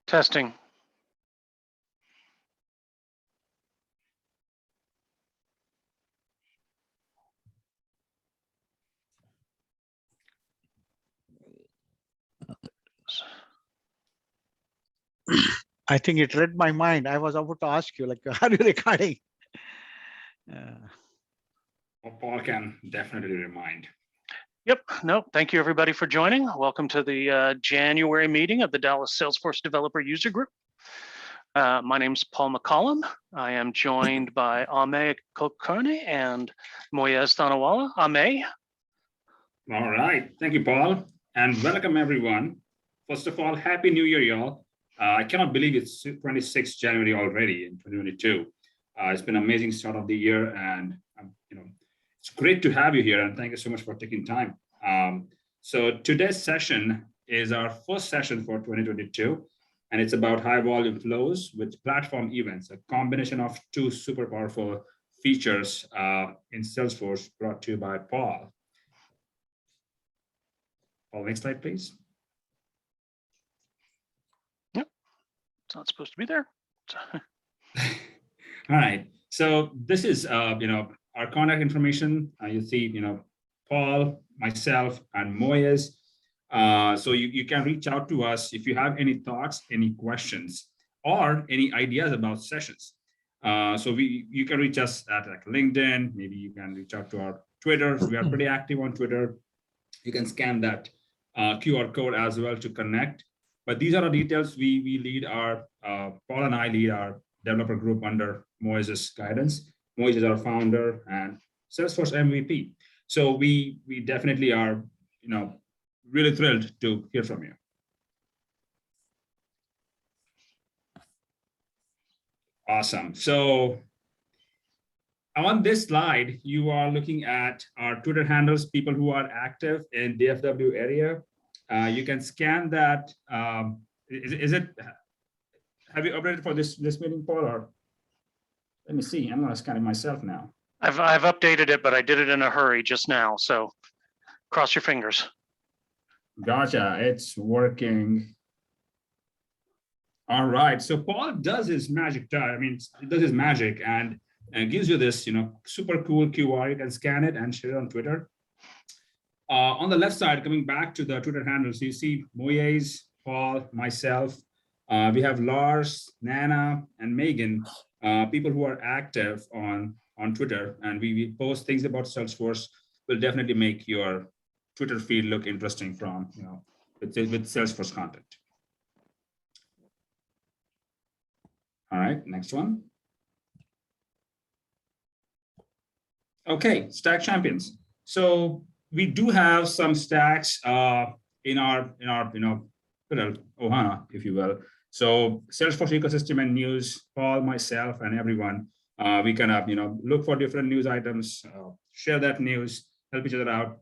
Testing. I think it read my mind. I was about to ask you, like, are you recording? Paul can definitely remind. Yep. No, thank you everybody for joining. Welcome to the January meeting of the Dallas Salesforce Developer User Group. My name is Paul McCollum. I am joined by Ame Kokone and Moyez Tanawala. Ame. All right. Thank you, Paul. And welcome, everyone. First of all, Happy New Year, y'all. I cannot believe it's 26th January already in 2022. It's been an amazing start of the year, and it's great to have you here. And thank you so much for taking time. So today's session is our first session for 2022, and it's about high volume flows with platform events, a combination of two super powerful features in Salesforce brought to you by Paul. Paul, next slide, please. It's not supposed to be there. All right. So this is, our contact information. You see, Paul, myself, and Moyez. So you can reach out to us if you have any thoughts, any questions, or any ideas about sessions. So you can reach us at like LinkedIn. Maybe you can reach out to our Twitter. We are pretty active on Twitter. You can scan that QR code as well to connect. But these are the details. We lead our, Paul and I lead our developer group under Moyez's guidance. Moyez is our founder and Salesforce MVP. So we definitely are, really thrilled to hear from you. Awesome. So on this slide, you are looking at our Twitter handles, people who are active in DFW area. You can scan that. Have you updated for this meeting, Paul? Or let me see. I'm going to scan it myself now. I've updated it, but I did it in a hurry just now. So cross your fingers. Gotcha. It's working. All right. So Paul does his magic. He does his magic and gives you this, super cool QR. You can scan it and share it on Twitter. On the left side, coming back to the Twitter handles, you see Moyez, Paul, myself. We have Lars, Nana, and Megan, people who are active on Twitter, and we post things about Salesforce. Will definitely make your Twitter feed look interesting from, with Salesforce content. All right, next one. Okay, stack champions. So we do have some stacks in our Ohana, if you will. So Salesforce ecosystem and news, Paul, myself, and everyone, we kind of look for different news items, share that news, help each other out.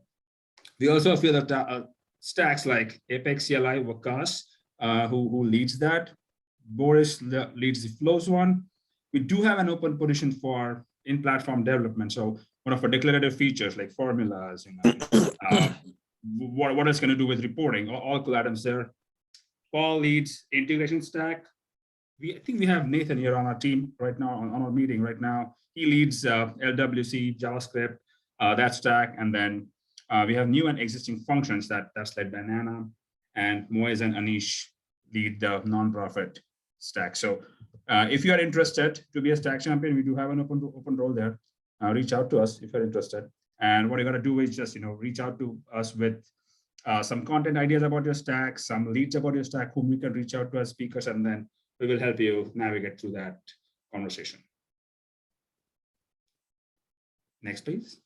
We also feel that stacks like Apex CLI, Wakas, who leads that. Boris leads the flows one. We do have an open position for in-platform development. So one of our declarative features like formulas, what it's going to do with reporting, all cool items there. Paul leads integration stack. I think we have Nathan here on our team right now, on our meeting right now. He leads LWC, JavaScript, that stack. And then we have new and existing functions that's led by Nana, and Moyez and Anish lead the nonprofit stack. So if you are interested to be a stack champion, we do have an open role there. Reach out to us if you're interested. And what you're going to do is just reach out to us with some content ideas about your stack, some leads about your stack, whom we can reach out to as speakers, and then we will help you navigate through that conversation. Next, please.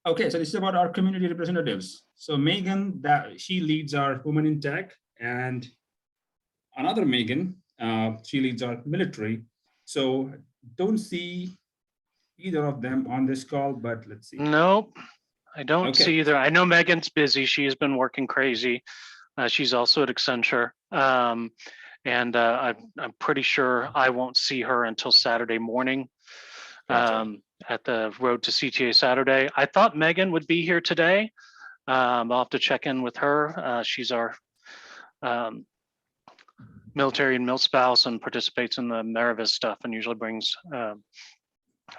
Okay, so this is about our community representatives. So Megan, she leads our Women in Tech, and another Megan, she leads our military. So don't see either of them on this call, but let's see. Nope, I don't see either. I know Megan's busy. She has been working crazy. She's also at Accenture. And I'm pretty sure I won't see her until Saturday morning. At the Road to CTA Saturday. I thought Megan would be here today. I'll have to check in with her. She's our military and mil-spouse and participates in the Merivis stuff and usually brings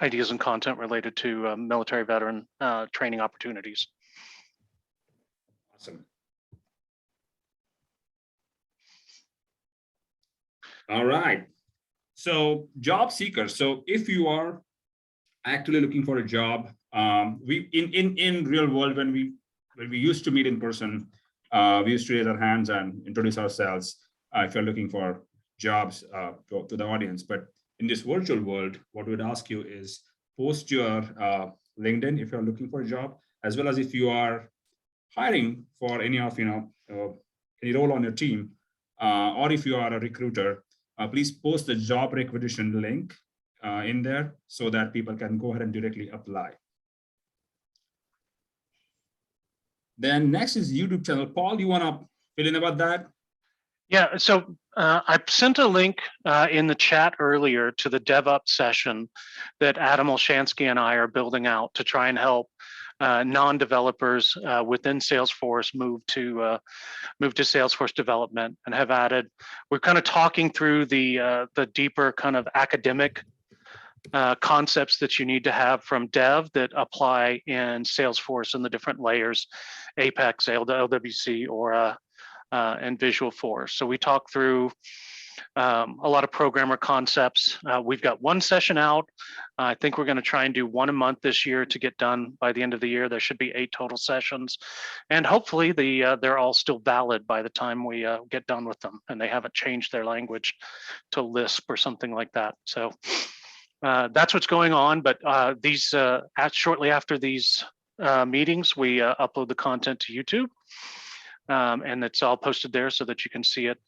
ideas and content related to military veteran training opportunities. Awesome. All right. So job seekers. So if you are actually looking for a job, we in real world, when we used to meet in person, we used to raise our hands and introduce ourselves if you're looking for jobs to the audience. But in this virtual world, what we'd ask you is post your LinkedIn if you're looking for a job, as well as if you are hiring for any of any role on your team, or if you are a recruiter, please post the job requisition link in there so that people can go ahead and directly apply. Then next is YouTube channel. Paul, you want to fill in about that? Yeah, so I sent a link in the chat earlier to the DevUp session that Adam Olshansky and I are building out to try and help non-developers within Salesforce move to Salesforce development, and have added. We're kind of talking through the deeper kind of academic concepts that you need to have from dev that apply in Salesforce and the different layers, Apex, LWC, or and Visualforce. So we talk through a lot of programmer concepts. We've got one session out. I think we're going to try and do one a month this year to get done by the end of the year. There should be 8 total sessions, and hopefully they're all still valid by the time we get done with them, and they haven't changed their language to Lisp or something like that. So that's what's going on. But shortly after these meetings, we upload the content to YouTube, and it's all posted there so that you can see it,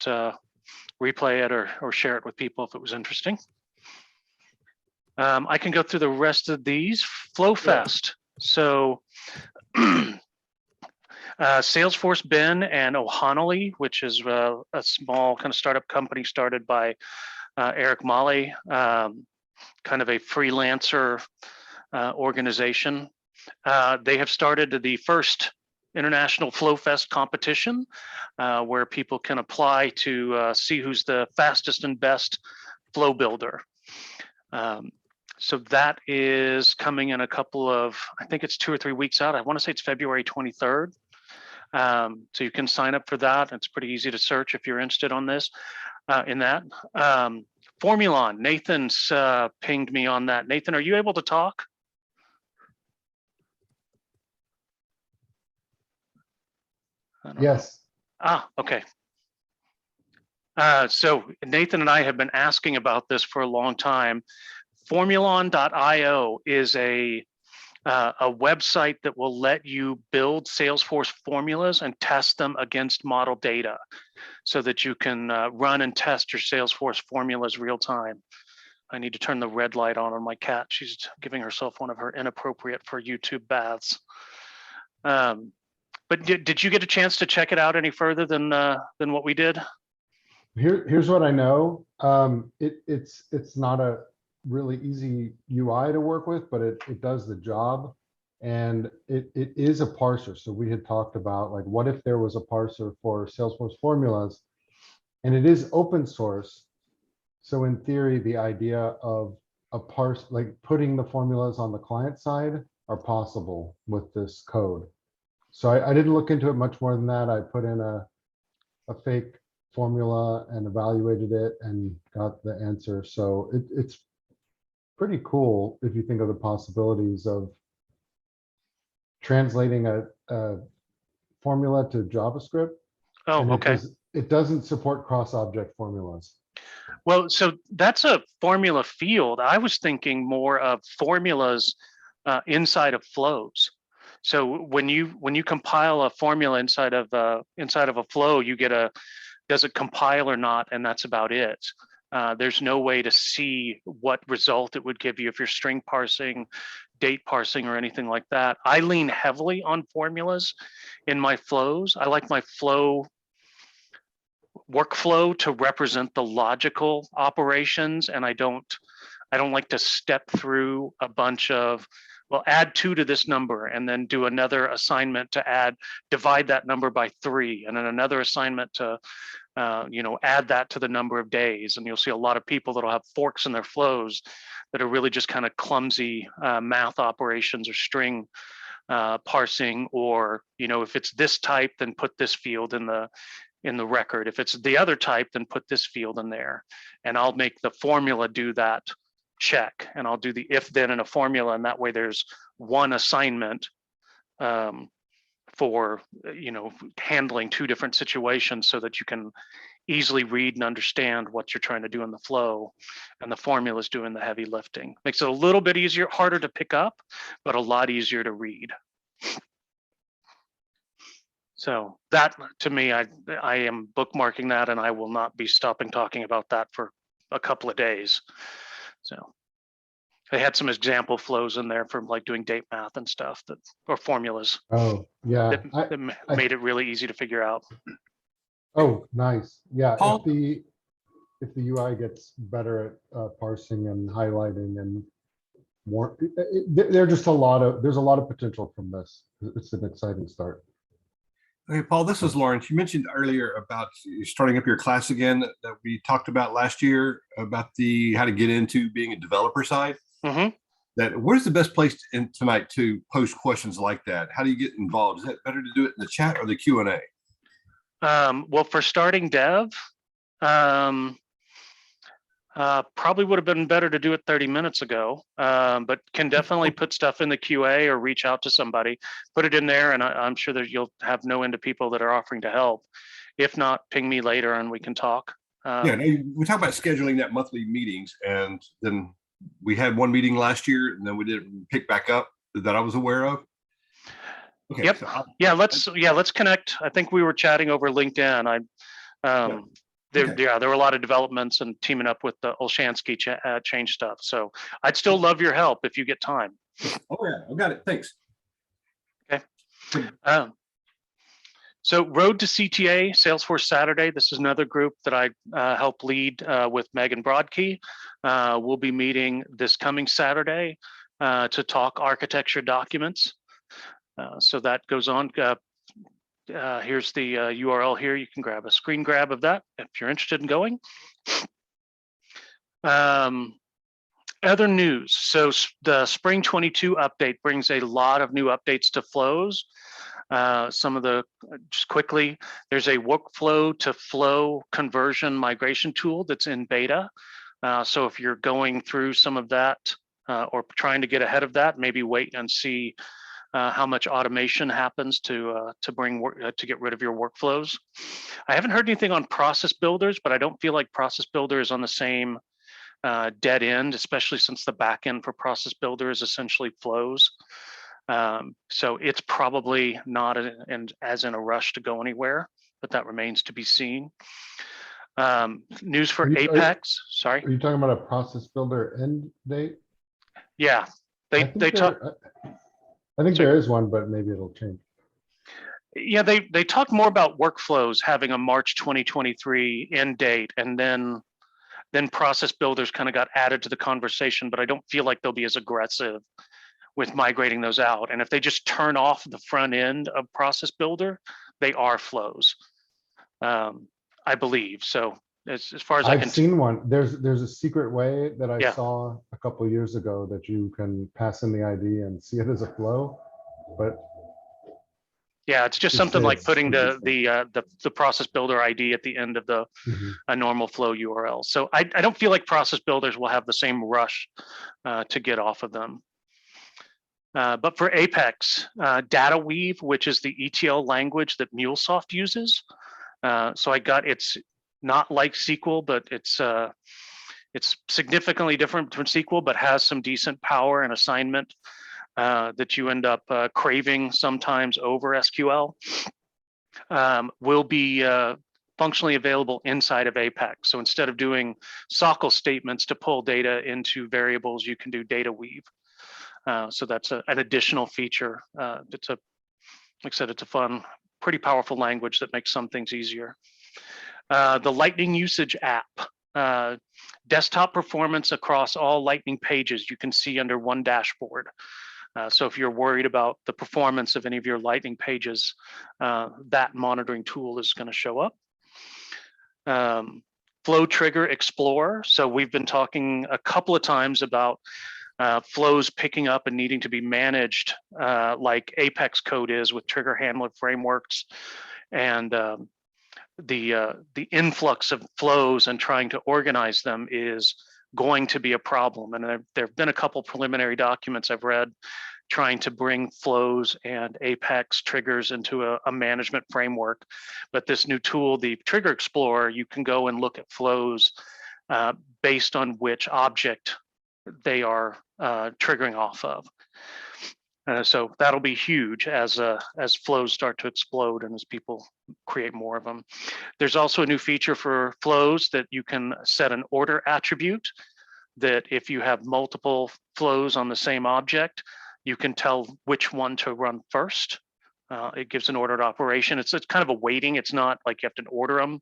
replay it, or share it with people if it was interesting. I can go through the rest of these. FlowFest. So Salesforce Ben and O'Hanley, which is a small kind of startup company started by Eric Molly, kind of a freelancer organization. They have started the first International FlowFest competition, where people can apply to see who's the fastest and best flow builder. So that is coming in a couple of, I think it's 2 or 3 weeks out. I want to say it's February 23rd. So you can sign up for that. It's pretty easy to search if you're interested on this, in that. Formulon, Nathan's pinged me on that. Nathan, are you able to talk? Yes. Okay. So Nathan and I have been asking about this for a long time. Formulon.io is a website that will let you build Salesforce formulas and test them against model data so that you can run and test your Salesforce formulas real time. I need to turn the red light on my cat. She's giving herself one of her inappropriate for YouTube baths. But did you get a chance to check it out any further than what we did? Here's what I know. It's not a really easy UI to work with, but it does the job, and it is a parser. So we had talked about, like, what if there was a parser for Salesforce formulas, and it is open source. So in theory, the idea of a parse, like putting the formulas on the client side, are possible with this code. So I didn't look into it much more than that. I put in a fake formula and evaluated it and got the answer. So it's pretty cool if you think of the possibilities of translating a formula to JavaScript. Oh, okay. It doesn't support cross-object formulas. Well, so that's a formula field. I was thinking more of formulas inside of flows. So when you compile a formula inside of a flow, you get does it compile or not, and that's about it. There's no way to see what result it would give you if you're string parsing, date parsing, or anything like that. I lean heavily on formulas in my flows. I like my flow workflow to represent the logical operations, and I don't like to step through a bunch of well, add 2 to this number, and then do another assignment to divide that number by 3, and then another assignment to add that to the number of days. And you'll see a lot of people that'll have forks in their flows that are really just kind of clumsy math operations or string parsing, or if it's this type, then put this field in the record. If it's the other type, then put this field in there, and I'll make the formula do that check, and I'll do the if then in a formula, and that way there's one assignment for handling 2 different situations, so that you can easily read and understand what you're trying to do in the flow, and the formula is doing the heavy lifting. Makes it a little bit easier, harder to pick up, but a lot easier to read. So that, to me, I am bookmarking that, and I will not be stopping talking about that for a couple of days. So they had some example flows in there for like doing date math and stuff, or formulas. Oh, yeah. that made it really easy to figure out. Oh, nice. Yeah, Paul? if the UI gets better at parsing and highlighting and more, there's a lot of potential from this. It's an exciting start. Okay, Paul, this is Lawrence. You mentioned earlier about starting up your class again that we talked about last year about how to get into being a developer side. Where's the best place tonight to post questions like that? How do you get involved? Is that better to do it in the chat or the Q&A? Well, for starting dev, probably would have been better to do it 30 minutes ago, but can definitely put stuff in the QA or reach out to somebody, put it in there, and I'm sure that you'll have no end of people that are offering to help. If not, ping me later and we can talk. Yeah, no, we talk about scheduling that monthly meetings, and then we had one meeting last year, and then we didn't pick back up that I was aware of. Okay, yep. So let's connect. I think we were chatting over LinkedIn. There were a lot of developments and teaming up with the Olshansky change stuff. So I'd still love your help if you get time. Oh yeah, I got it. Thanks. Okay. So Road to CTA, Salesforce Saturday. This is another group that I help lead with Megan Broadkey. We'll be meeting this coming Saturday to talk architecture documents. So that goes on. Here's the URL here. You can grab a screen grab of that if you're interested in going. Other news. So the Spring 22 update brings a lot of new updates to flows. Some of the, just quickly, there's a workflow to flow conversion migration tool that's in beta. So if you're going through some of that or trying to get ahead of that, maybe wait and see how much automation happens to get rid of your workflows. I haven't heard anything on process builders, but I don't feel like process builder is on the same dead end, especially since the back end for process builder is essentially flows. So it's probably not as in a rush to go anywhere, but that remains to be seen. News for Apex. Sorry. Are you talking about a process builder end date? Yeah, they talk. I think there is one, but maybe it'll change. Yeah, they talk more about workflows having a March 2023 end date, and then process builders kind of got added to the conversation, but I don't feel like they'll be as aggressive with migrating those out. And if they just turn off the front end of process builder, they are flows, I believe. So as far as I've seen one. There's a secret way that I saw a couple of years ago that you can pass in the ID and see it as a flow, but yeah, it's just something like putting the process builder ID at the end of a normal flow URL. So I don't feel like process builders will have the same rush to get off of them. But for Apex, data weave, which is the ETL language that MuleSoft uses. So it's not like SQL, but it's significantly different from SQL, but has some decent power and assignment that you end up craving sometimes over SQL. Will be functionally available inside of Apex. So instead of doing SOCL statements to pull data into variables, you can do data weave. So that's an additional feature. Like I said, it's a fun, pretty powerful language that makes some things easier. The Lightning usage app, desktop performance across all Lightning pages you can see under one dashboard. So if you're worried about the performance of any of your Lightning pages, that monitoring tool is going to show up. Flow Trigger Explorer. So we've been talking a couple of times about flows picking up and needing to be managed like Apex code is with trigger handler frameworks, and the influx of flows and trying to organize them is going to be a problem. And there have been a couple preliminary documents I've read trying to bring flows and Apex triggers into a management framework. But this new tool, the Trigger Explorer, you can go and look at flows based on which object they are triggering off of. So that'll be huge as flows start to explode and as people create more of them. There's also a new feature for flows that you can set an order attribute, that if you have multiple flows on the same object, you can tell which one to run first. It gives an ordered operation. It's kind of a weighting. It's not like you have to order them,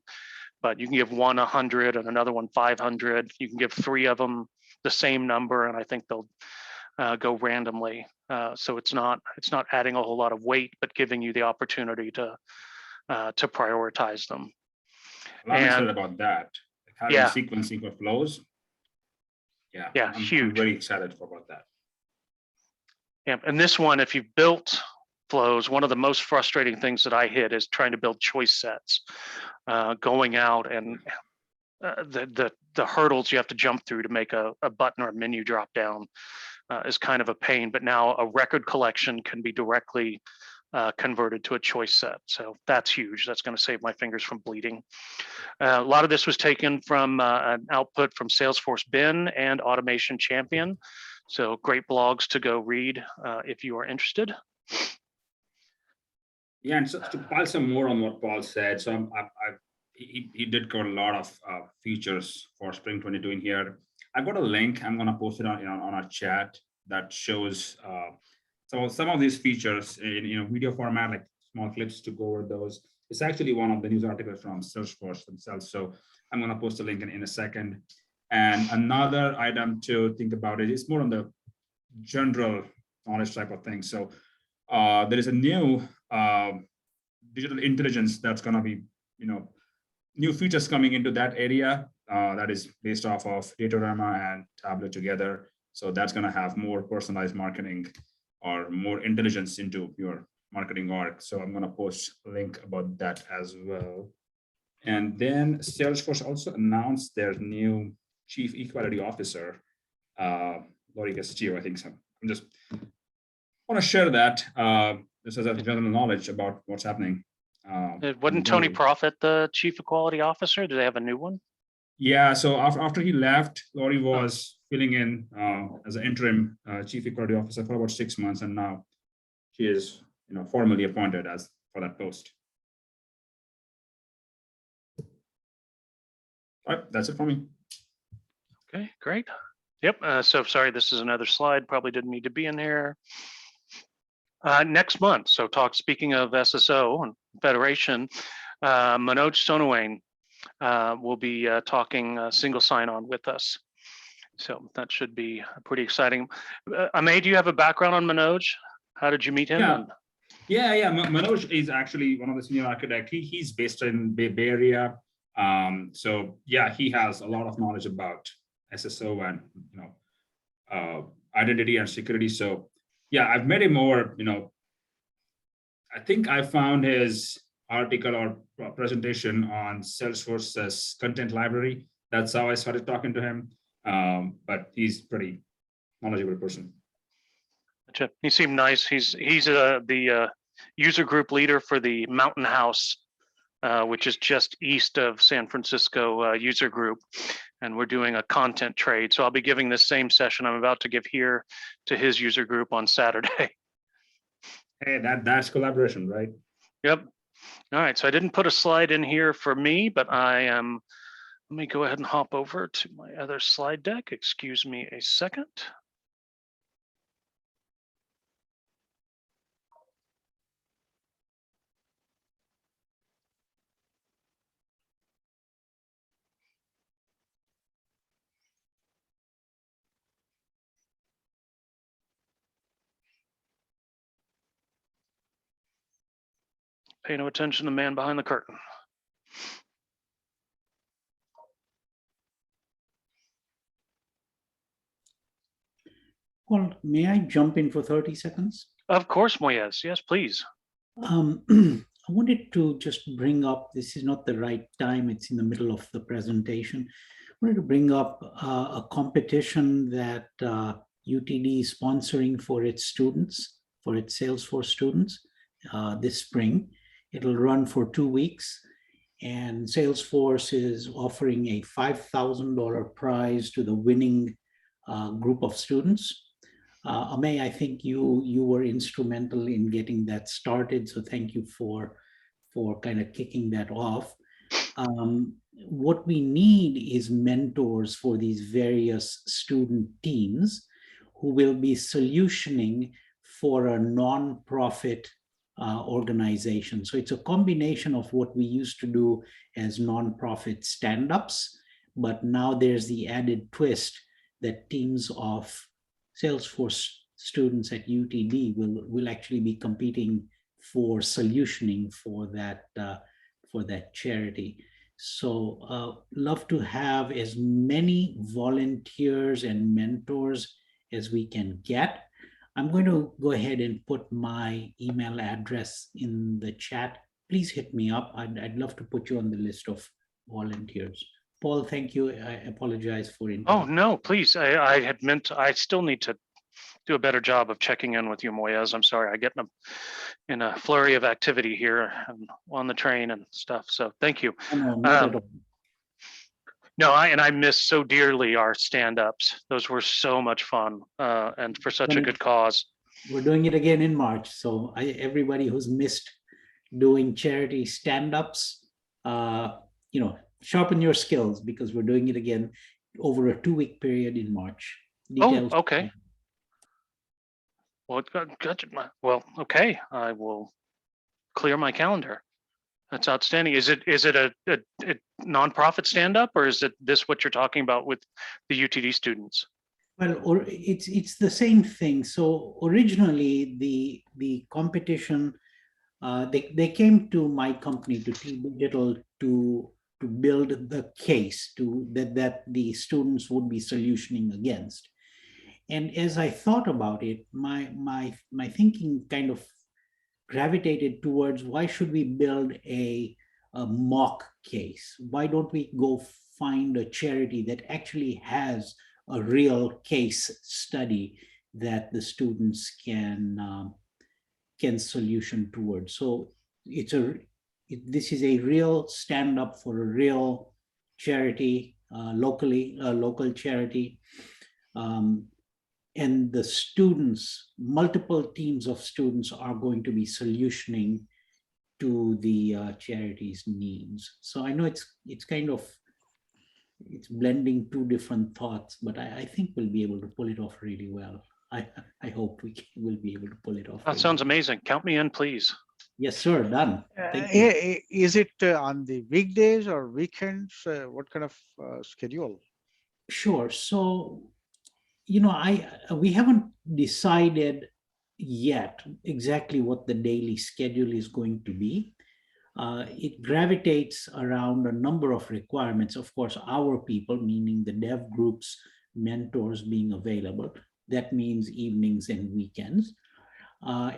but you can give one 100 and another one 500. You can give 3 of them the same number, and I think they'll go randomly. So it's not adding a whole lot of weight, but giving you the opportunity to prioritize them. I'm excited about that. Like having Yeah. sequencing of flows. Yeah, I'm huge. very excited about that. Yeah, and this one, if you've built flows, one of the most frustrating things that I hit is trying to build choice sets, going out and the hurdles you have to jump through to make a button or a menu drop down is kind of a pain. But now a record collection can be directly converted to a choice set. So that's huge. That's going to save my fingers from bleeding. A lot of this was taken from an output from Salesforce Bin and Automation Champion. So great blogs to go read if you are interested. Yeah, and so to pile some more on what Paul said, so he did cover a lot of features for Spring 22 in here. I've got a link. I'm going to post it on our chat that shows some of these features in video format, like small clips to go over those. It's actually one of the news articles from Salesforce themselves. So I'm going to post a link in a second. And another item to think about is more on the general knowledge type of thing. So there is a new digital intelligence that's going to be, new features coming into that area that is based off of Datorama and Tableau together. So that's going to have more personalized marketing or more intelligence into your marketing org. So I'm going to post a link about that as well. And then Salesforce also announced their new Chief Equality Officer, Lori Castillo, I think so. I'm just want to share that just as a general knowledge about what's happening. Wasn't Tony Profit the Chief Equality Officer? Do they have a new one? Yeah, so after he left, Lori was filling in as an interim Chief Equality Officer for about 6 months, and now she is, formally appointed for that post. All right, that's it for me. Okay, great. Yep. So sorry, this is another slide. Probably didn't need to be in here. Next month. So speaking of SSO and Federation, Manoj Sonowane will be talking single sign-on with us. So that should be pretty exciting. Amay, do you have a background on Manoj? How did you meet him? Yeah. Manoj is actually one of the senior architects. He's based in Bay Area. So yeah, he has a lot of knowledge about SSO and identity and security. So yeah, I've met him more. I think I found his article or presentation on Salesforce's content library. That's how I started talking to him. But he's pretty knowledgeable person. He seemed nice. He's the user group leader for the Mountain House, which is just east of San Francisco user group. And we're doing a content trade. So I'll be giving this same session I'm about to give here to his user group on Saturday. Hey, that's collaboration, right? Yep. All right. So I didn't put a slide in here for me, but let me go ahead and hop over to my other slide deck. Excuse me a second. Pay no attention to the man behind the curtain. Well, may I jump in for 30 seconds? Of course, Moyez. Yes, please. I wanted to just bring up, this is not the right time, it's in the middle of the presentation. I wanted to bring up a competition that UTD is sponsoring for its students, for its Salesforce students this spring. It'll run for 2 weeks, and Salesforce is offering a $5,000 prize to the winning group of students. Amay, I think you were instrumental in getting that started, so thank you for kind of kicking that off. What we need is mentors for these various student teams who will be solutioning for a nonprofit organization. So it's a combination of what we used to do as nonprofit stand-ups, but now there's the added twist that teams of Salesforce students at UTD will actually be competing for solutioning for that charity. So love to have as many volunteers and mentors as we can get. I'm going to go ahead and put my email address in the chat. Please hit me up. I'd love to put you on the list of volunteers. Paul, thank you. I apologize for interrupting. Oh, no, please. I had meant to, I still need to do a better job of checking in with you, Moyez. I'm sorry. I get in a flurry of activity here and on the train and stuff. So thank you. No, not at all. No, I miss so dearly our stand-ups. Those were so much fun and for such a good cause. We're doing it again in March. So everybody who's missed doing charity stand-ups, sharpen your skills, because we're doing it again over a 2-week period in March. Details. Oh, okay. Well, gotcha. Well, okay. I will clear my calendar. That's outstanding. Is it a nonprofit stand-up, or is it this what you're talking about with the UTD students? Well, or it's the same thing. So originally the competition, they came to my company, to T Digital, to build the case that the students would be solutioning against. And as I thought about it, my thinking kind of gravitated towards, why should we build a mock case? Why don't we go find a charity that actually has a real case study that the students can solution towards? So this is a real stand-up for a real charity, local charity. And the students, multiple teams of students are going to be solutioning to the charity's needs. So I know it's blending two different thoughts, but I think we'll be able to pull it off really well. I hope will be able to pull it off. That sounds amazing. Count me in, please. Yes, sir. Done. Thank you. Is it on the weekdays or weekends? What kind of schedule? Sure. So, we haven't decided yet exactly what the daily schedule is going to be. It gravitates around a number of requirements. Of course, our people, meaning the dev groups, mentors being available. That means evenings and weekends,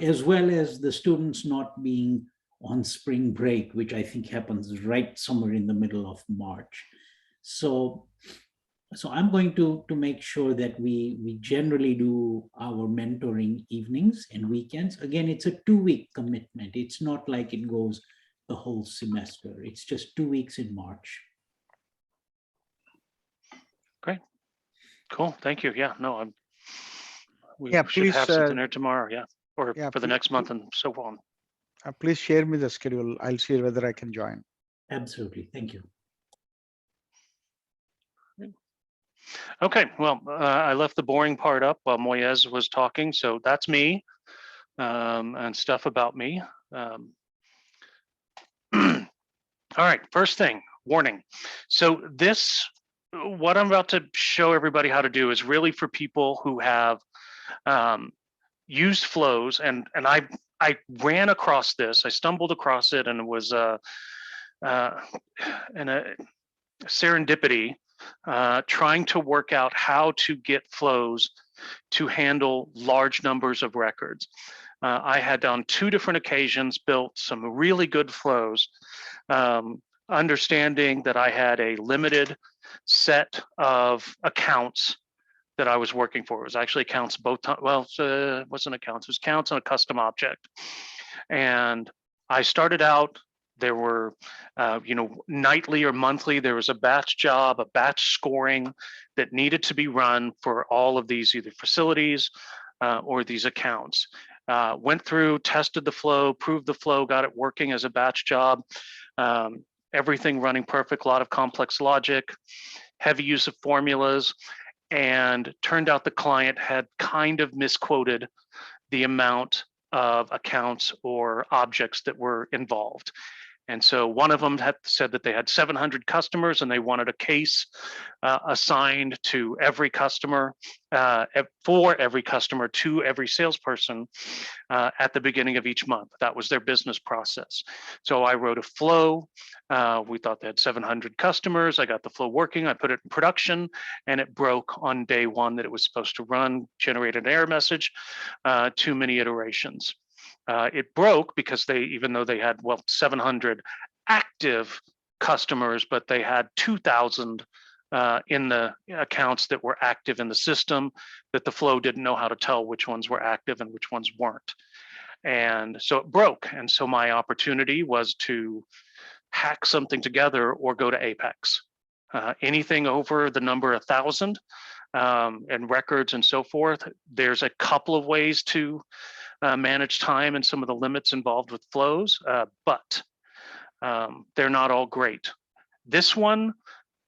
as well as the students not being on spring break, which I think happens right somewhere in the middle of March. So I'm going to make sure that we generally do our mentoring evenings and weekends. Again, it's a 2-week commitment. It's not like it goes the whole semester. It's just 2 weeks in March. Great. Cool. Thank you. Yeah, no, we Yeah, should please, have something there tomorrow. Yeah. Or yeah, for the next month and so on. Please share me the schedule. I'll see whether I can join. Absolutely. Thank you. Okay, well, I left the boring part up while Moyez was talking, so that's me and stuff about me. All right, first thing, warning. So what I'm about to show everybody how to do is really for people who have used flows, and I I ran across this. I stumbled across it, and it was in a serendipity, trying to work out how to get flows to handle large numbers of records. I had on 2 different occasions built some really good flows, understanding that I had a limited set of accounts that I was working for. It was actually accounts both times. Well, it wasn't accounts, it was counts on a custom object. And I started out, there were, nightly or monthly, there was a batch job, a batch scoring that needed to be run for all of these either facilities or these accounts. Went through, tested the flow, proved the flow, got it working as a batch job. Everything running perfect, a lot of complex logic, heavy use of formulas, and turned out the client had kind of misquoted the amount of accounts or objects that were involved. And so one of them had said that they had 700 customers and they wanted a case assigned to every customer, for every customer, to every salesperson at the beginning of each month. That was their business process. So I wrote a flow. We thought they had 700 customers. I got the flow working. I put it in production, and it broke on day 1 that it was supposed to run, generated an error message, too many iterations. It broke because even though they had 700 active customers, but they had 2,000 in the accounts that were active in the system, that the flow didn't know how to tell which ones were active and which ones weren't. And so it broke. And so my opportunity was to hack something together or go to Apex. Anything over the number 1,000 and records and so forth, there's a couple of ways to manage time and some of the limits involved with flows, but they're not all great. This one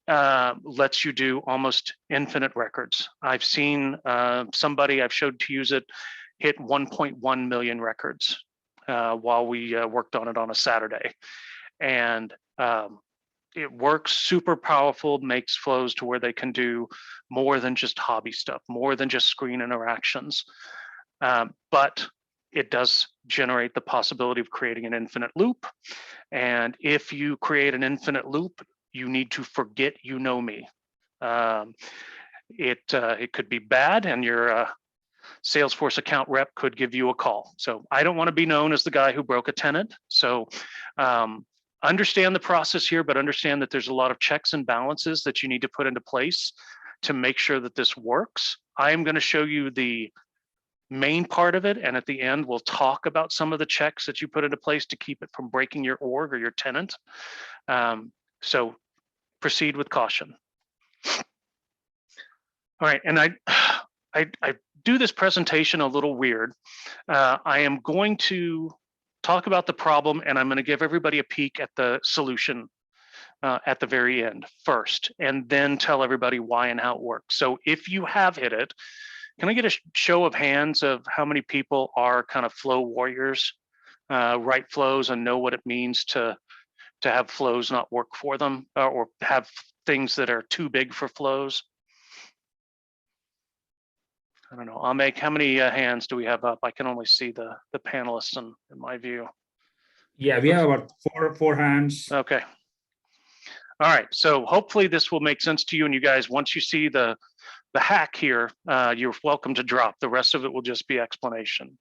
lets you do almost infinite records. I've seen somebody I've showed to use it hit 1.1 million records while we worked on it on a Saturday. And it works super powerful, makes flows to where they can do more than just hobby stuff, more than just screen interactions. But it does generate the possibility of creating an infinite loop. And if you create an infinite loop, you need to forget you know me. It could be bad, and your Salesforce account rep could give you a call. So I don't want to be known as the guy who broke a tenant. So understand the process here, but understand that there's a lot of checks and balances that you need to put into place to make sure that this works. I am going to show you the main part of it, and at the end we'll talk about some of the checks that you put into place to keep it from breaking your org or your tenant. So proceed with caution. All right, and I do this presentation a little weird. I am going to talk about the problem, and I'm going to give everybody a peek at the solution at the very end first, and then tell everybody why and how it works. So if you have hit it, can I get a show of hands of how many people are kind of flow warriors, write flows and know what it means to have flows not work for them, or have things that are too big for flows? I don't know. I'll make, how many hands do we have up? I can only see the panelists in my view. Yeah, we have about four hands. Okay. All right. So hopefully this will make sense to you, and you guys, once you see the hack here, you're welcome to drop. The rest of it will just be explanation.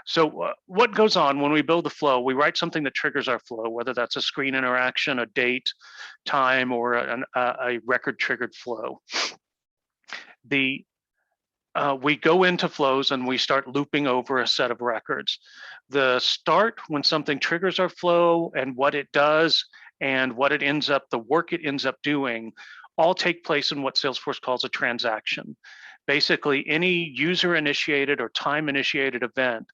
So what goes on when we build the flow? We write something that triggers our flow, whether that's a screen interaction, a date, time, or a record triggered flow. We go into flows and we start looping over a set of records. The start, when something triggers our flow and what it does and what it ends up, the work it ends up doing, all take place in what Salesforce calls a transaction. Basically, any user-initiated or time-initiated event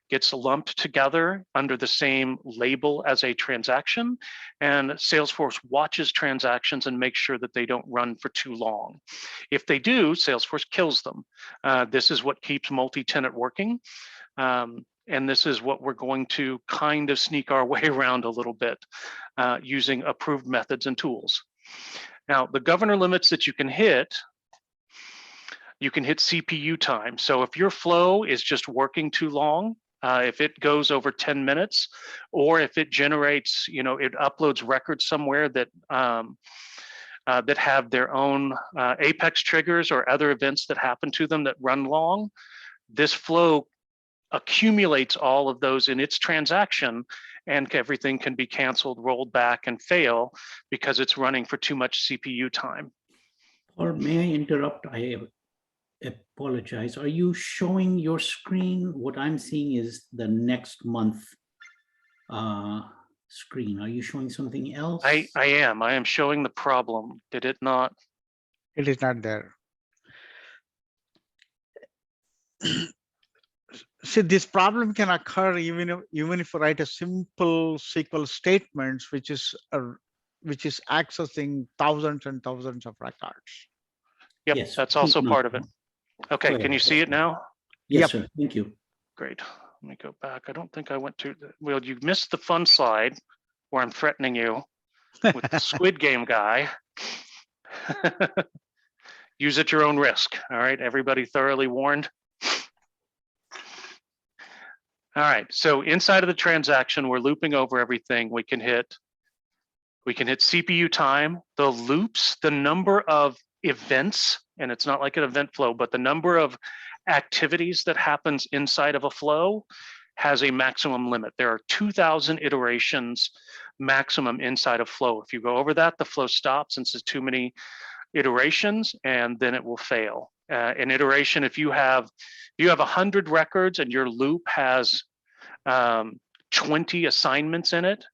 gets lumped together under the same label as a transaction, and Salesforce watches transactions and makes sure that they don't run for too long. If they do, Salesforce kills them. This is what keeps multi-tenant working, and this is what we're going to kind of sneak our way around a little bit using approved methods and tools. Now, the governor limits that you can hit CPU time. So if your flow is just working too long, if it goes over 10 minutes, or if it generates, it uploads records somewhere that that have their own apex triggers or other events that happen to them that run long, this flow accumulates all of those in its transaction, and everything can be canceled, rolled back, and fail because it's running for too much CPU time. Or may I interrupt? I apologize. Are you showing your screen? What I'm seeing is the next month screen. Are you showing something else? I am showing the problem. Did it not? It is not there. See, this problem can occur even if you write a simple SQL statements, which is accessing thousands and thousands of records. Yep, Yes, that's also please part of it. Okay, Go can you ahead. see it now? Yes, Yep. sir. Thank you. Great. Let me go back. I don't think I went to, well, you missed the fun slide where I'm threatening you with the Squid Game guy. Use at your own risk. All right, everybody thoroughly warned. All right, so inside of the transaction, we're looping over everything. We can hit CPU time, the loops, the number of events, and it's not like an event flow, but the number of activities that happens inside of a flow has a maximum limit. There are 2,000 iterations maximum inside of flow. If you go over that, the flow stops and says too many iterations, and then it will fail. An iteration, if you have 100 records and your loop has 20 assignments in it,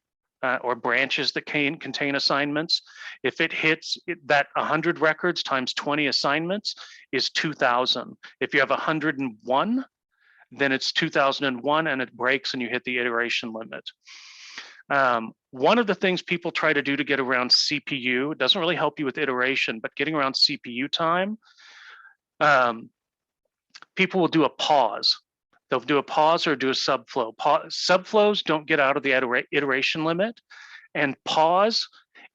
or branches that contain assignments, if it hits that 100 records times 20 assignments is 2,000. If you have 101, then it's 2001 and it breaks and you hit the iteration limit. One of the things people try to do to get around CPU, it doesn't really help you with iteration, but getting around CPU time, people will do a pause. They'll do a pause or do a subflow. Subflows don't get out of the iteration limit, and pause,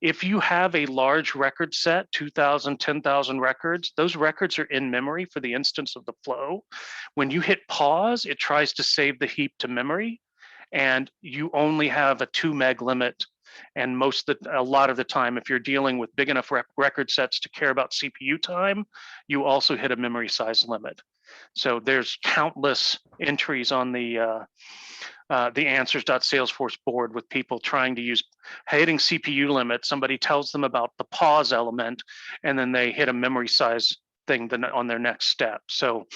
if you have a large record set, 2,000, 10,000 records, those records are in memory for the instance of the flow. When you hit pause, it tries to save the heap to memory, and you only have a 2 meg limit. And a lot of the time, if you're dealing with big enough record sets to care about CPU time, you also hit a memory size limit. So there's countless entries on the answers.salesforce board with people trying to use hitting CPU limit. Somebody tells them about the pause element, and then they hit a memory size thing on their next step. So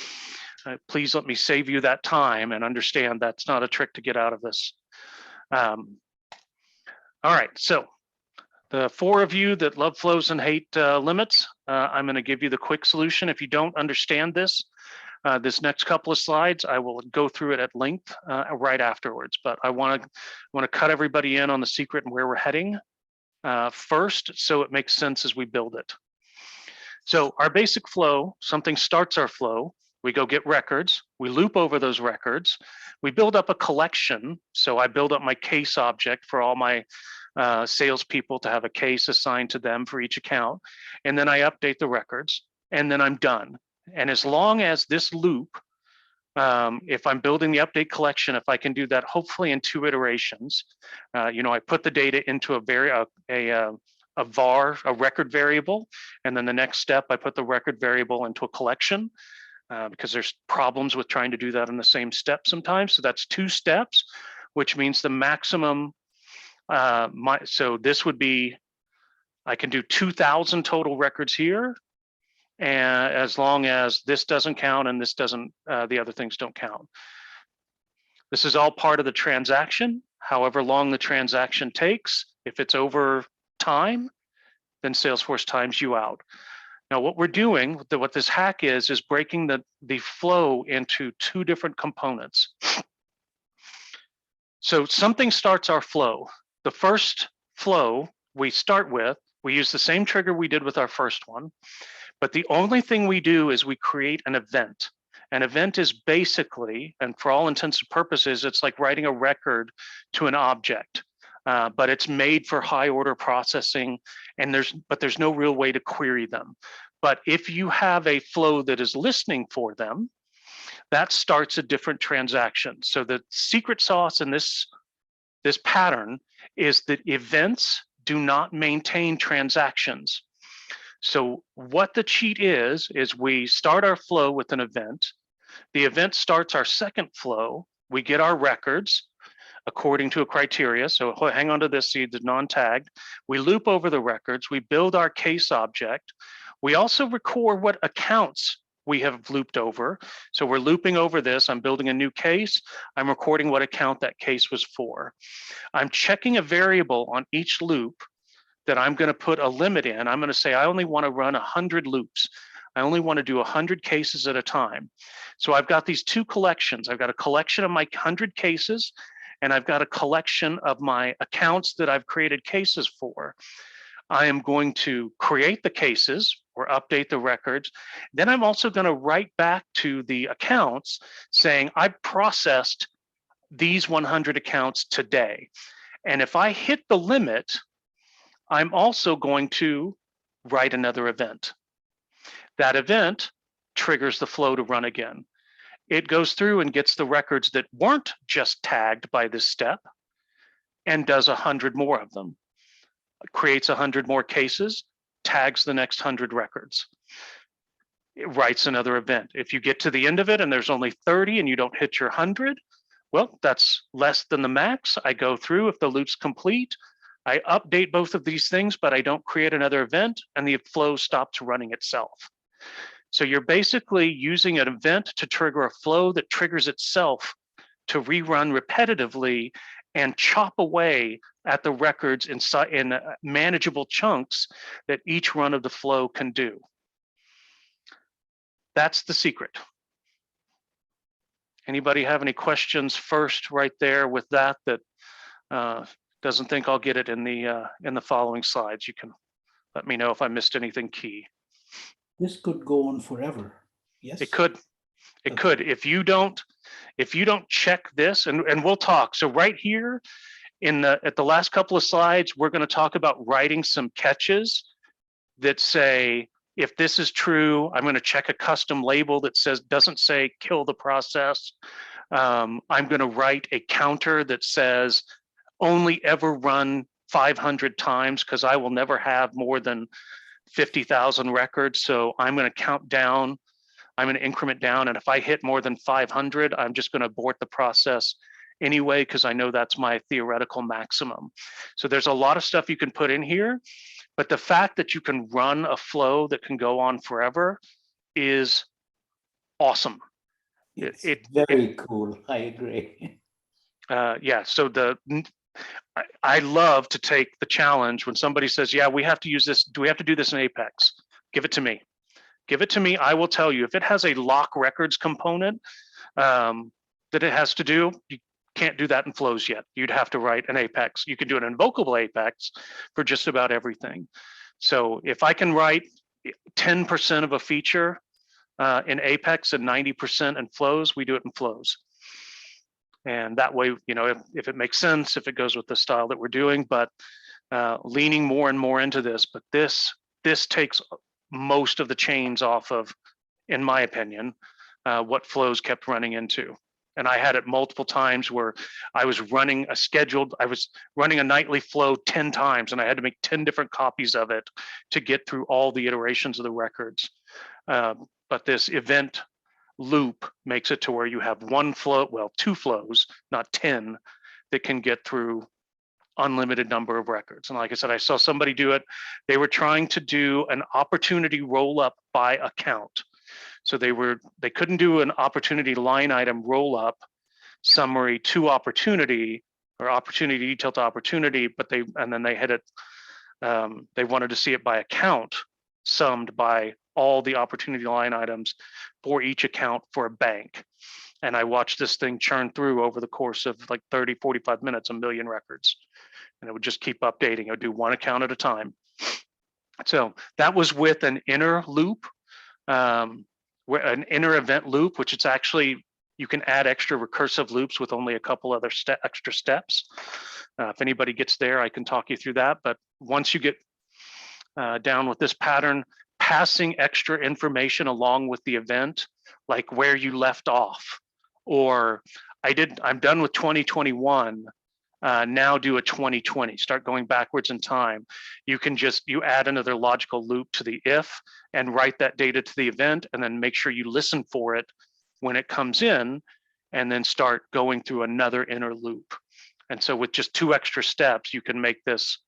please let me save you that time and understand that's not a trick to get out of this. All right, so the 4 of you that love flows and hate limits, I'm going to give you the quick solution. If you don't understand this, this next couple of slides, I will go through it at length right afterwards. But I want to cut everybody in on the secret and where we're heading first, so it makes sense as we build it. So our basic flow, something starts our flow. We go get records. We loop over those records. We build up a collection. So I build up my case object for all my salespeople to have a case assigned to them for each account. And then I update the records, and then I'm done. And as long as this loop, if I'm building the update collection, if I can do that, hopefully in 2 iterations, I put the data into a var, a record variable, and then the next step, I put the record variable into a collection because there's problems with trying to do that in the same step sometimes. So that's 2 steps, which means the maximum. So this would be, I can do 2,000 total records here. And as long as this doesn't count and this doesn't, the other things don't count. This is all part of the transaction. However long the transaction takes, if it's over time, then Salesforce times you out. Now, what we're doing, what this hack is breaking the flow into 2 different components. So something starts our flow. The first flow we start with, we use the same trigger we did with our first one. But the only thing we do is we create an event. An event is basically, and for all intents and purposes, it's like writing a record to an object, but it's made for high order processing, and there's no real way to query them. But if you have a flow that is listening for them, that starts a different transaction. So the secret sauce in this pattern is that events do not maintain transactions. So what the cheat is we start our flow with an event. The event starts our second flow. We get our records according to a criteria. So hang on to this, see the non-tagged. We loop over the records. We build our case object. We also record what accounts we have looped over. So we're looping over this. I'm building a new case. I'm recording what account that case was for. I'm checking a variable on each loop that I'm going to put a limit in. I'm going to say I only want to run 100 loops. I only want to do 100 cases at a time. So I've got these two collections. I've got a collection of my 100 cases, and I've got a collection of my accounts that I've created cases for. I am going to create the cases or update the records. Then I'm also going to write back to the accounts saying I processed these 100 accounts today. And if I hit the limit, I'm also going to write another event. That event triggers the flow to run again. It goes through and gets the records that weren't just tagged by this step and does 100 more of them. It creates 100 more cases, tags the next 100 records. It writes another event. If you get to the end of it and there's only 30 and you don't hit your 100, well, that's less than the max. I go through, if the loop's complete, I update both of these things, but I don't create another event and the flow stops running itself. So you're basically using an event to trigger a flow that triggers itself to rerun repetitively and chop away at the records in manageable chunks that each run of the flow can do. That's the secret. Anybody have any questions first right there with that doesn't think I'll get it in the following slides? You can let me know if I missed anything key. This could go on forever. Yes. It could. It Okay. could. If you don't check this, and we'll talk. So right here at the last couple of slides, we're going to talk about writing some catches that say, if this is true, I'm going to check a custom label that doesn't say kill the process. I'm going to write a counter that says only ever run 500 times because I will never have more than 50,000 records. So I'm going to count down, I'm going to increment down. And if I hit more than 500, I'm just going to abort the process anyway, because I know that's my theoretical maximum. So there's a lot of stuff you can put in here, but the fact that you can run a flow that can go on forever is awesome. It's very cool. I agree. Yeah, so I love to take the challenge when somebody says, yeah, we have to use this. Do we have to do this in Apex? Give it to me. Give it to me. I will tell you if it has a lock records component that it has to do, you can't do that in flows yet. You'd have to write an Apex. You can do an invocable Apex for just about everything. So if I can write 10% of a feature in Apex and 90% in flows, we do it in flows. And that way, if it makes sense, if it goes with the style that we're doing, but leaning more and more into this, but this takes most of the chains off of, in my opinion, what flows kept running into. And I had it multiple times where I was running a nightly flow 10 times and I had to make 10 different copies of it to get through all the iterations of the records. But this event loop makes it to where you have one flow, well, 2 flows, not 10, that can get through unlimited number of records. And like I said, I saw somebody do it. They were trying to do an opportunity roll up by account. So they couldn't do an opportunity line item roll up summary to opportunity or opportunity detail to opportunity, but then they had it, they wanted to see it by account summed by all the opportunity line items for each account for a bank. And I watched this thing churn through over the course of like 30, 45 minutes, 1 million records. And it would just keep updating. It would do one account at a time. So that was with an inner loop, an inner event loop, which it's actually, you can add extra recursive loops with only a couple other extra steps. If anybody gets there, I can talk you through that. But once you get down with this pattern, passing extra information along with the event like where you left off, or I'm done with 2021. Now do a 2020, start going backwards in time. You can you add another logical loop to the if and write that data to the event, and then make sure you listen for it when it comes in, and then start going through another inner loop. And so with just 2 extra steps, you can make this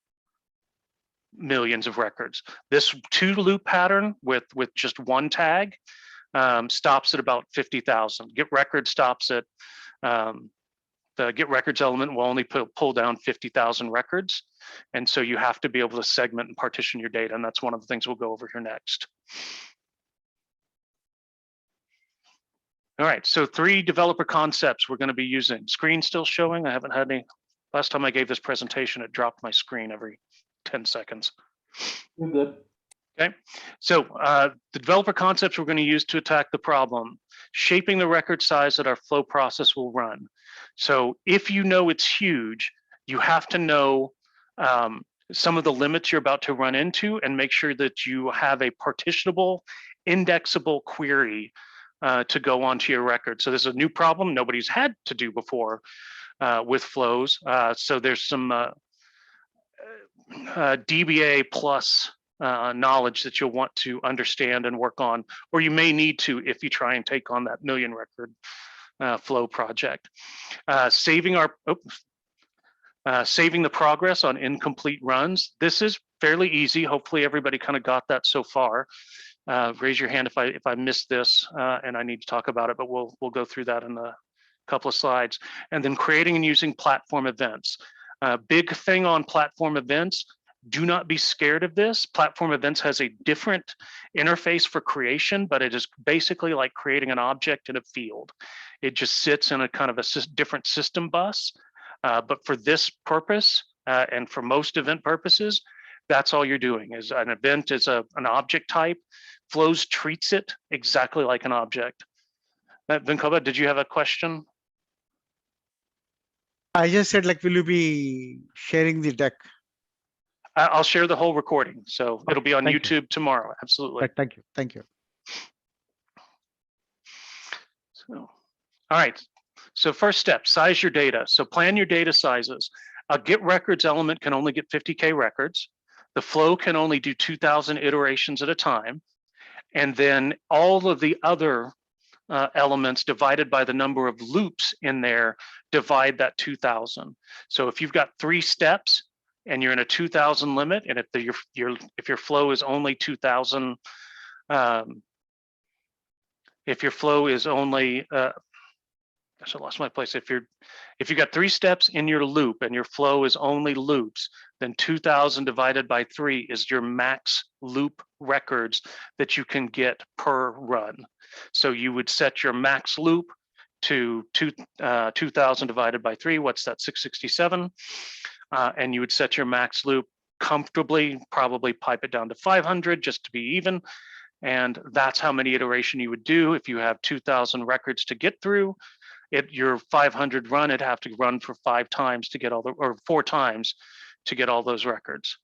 millions of records. This 2 loop pattern with just 1 tag stops at about 50,000. Get record stops at, the get records element will only pull down 50,000 records. And so you have to be able to segment and partition your data. And that's one of the things we'll go over here next. All right, so 3 developer concepts we're going to be using. Screen still showing. I haven't had any. Last time I gave this presentation, it dropped my screen every 10 seconds. You're good. Okay, so the developer concepts we're going to use to attack the problem: shaping the record size that our flow process will run. So if you know it's huge, you have to know some of the limits you're about to run into, and make sure that you have a partitionable, indexable query to go onto your record. So this is a new problem nobody's had to do before with flows. So there's some DBA plus knowledge that you'll want to understand and work on, or you may need to if you try and take on that million record flow project. Saving the progress on incomplete runs. This is fairly easy. Hopefully everybody kind of got that so far. Raise your hand if I missed this and I need to talk about it, but we'll go through that in a couple of slides. And then creating and using platform events. Big thing on platform events: do not be scared of this. Platform events has a different interface for creation, but it is basically like creating an object in a field. It just sits in a kind of a different system bus. But for this purpose, and for most event purposes, that's all you're doing. Is an event is an object type. Flows treats it exactly like an object. Vinkoba, did you have a question? I just said, like, will you be sharing the deck? I'll share the whole recording, so it'll be on Thank you. YouTube tomorrow. Absolutely. Right, thank you. Thank you. So, all right. So first step: size your data. So plan your data sizes. A get records element can only get 50K records. The flow can only do 2,000 iterations at a time. And then all of the other elements divided by the number of loops in there, divide that 2,000. So if you've got 3 steps and you're in a 2,000 limit, and if your flow is only 2,000, if your flow is only gosh, I lost my place. If you got 3 steps in your loop and your flow is only loops, then 2,000 divided by 3 is your max loop records that you can get per run. So you would set your max loop to 2,000 divided by 3. What's that? 667. And you would set your max loop comfortably, probably pipe it down to 500 just to be even. And that's how many iteration you would do if you have 2,000 records to get through. Your 500 run, it'd have to run for 5 times to get all or 4 times to get all those records.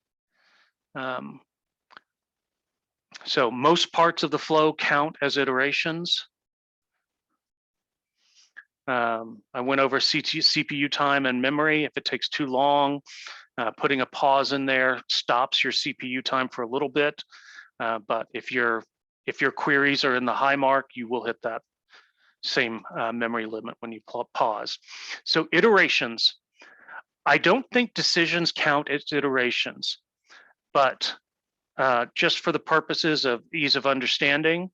So most parts of the flow count as iterations. I went over CPU time and memory. If it takes too long, putting a pause in there stops your CPU time for a little bit. But if your queries are in the high mark, you will hit that same memory limit when you pause. So iterations. I don't think decisions count as iterations, but just for the purposes of ease of understanding,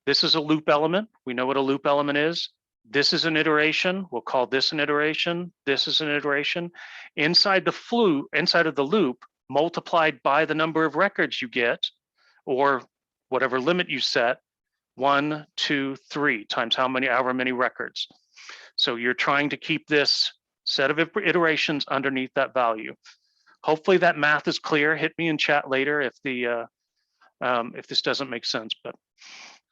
this is a loop element. We know what a loop element is. This is an iteration. We'll call this an iteration. This is an iteration. Inside of the loop, multiplied by the number of records you get, or whatever limit you set, 1, 2, 3 times however many records. So you're trying to keep this set of iterations underneath that value. Hopefully that math is clear. Hit me in chat later if this doesn't make sense, but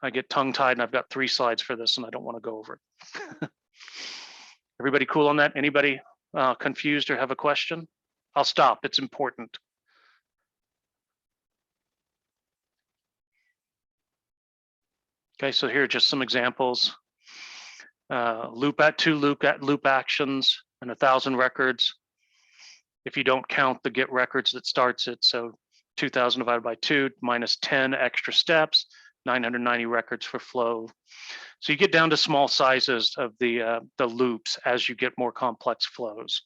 I get tongue-tied and I've got 3 slides for this and I don't want to go over it. Everybody cool on that? Anybody confused or have a question? I'll stop. It's important. Okay, so here are just some examples. Loop at 2 loop actions and 1,000 records. If you don't count the get records that starts it, so 2,000 divided by 2 minus 10 extra steps, 990 records for flow. So you get down to small sizes of the loops as you get more complex flows.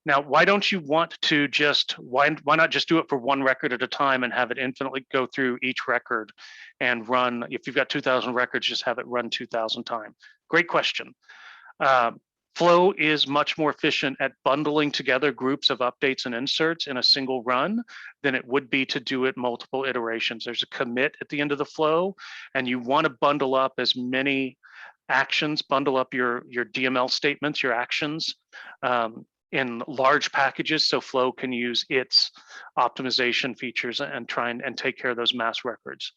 Now, why don't you want to just, why not just do it for one record at a time and have it infinitely go through each record and run, if you've got 2,000 records, just have it run 2,000 times? Great question. Flow is much more efficient at bundling together groups of updates and inserts in a single run than it would be to do it multiple iterations. There's a commit at the end of the flow, and you want to bundle up as many actions, bundle up your DML statements, your actions, in large packages so Flow can use its optimization features and try and take care of those mass records.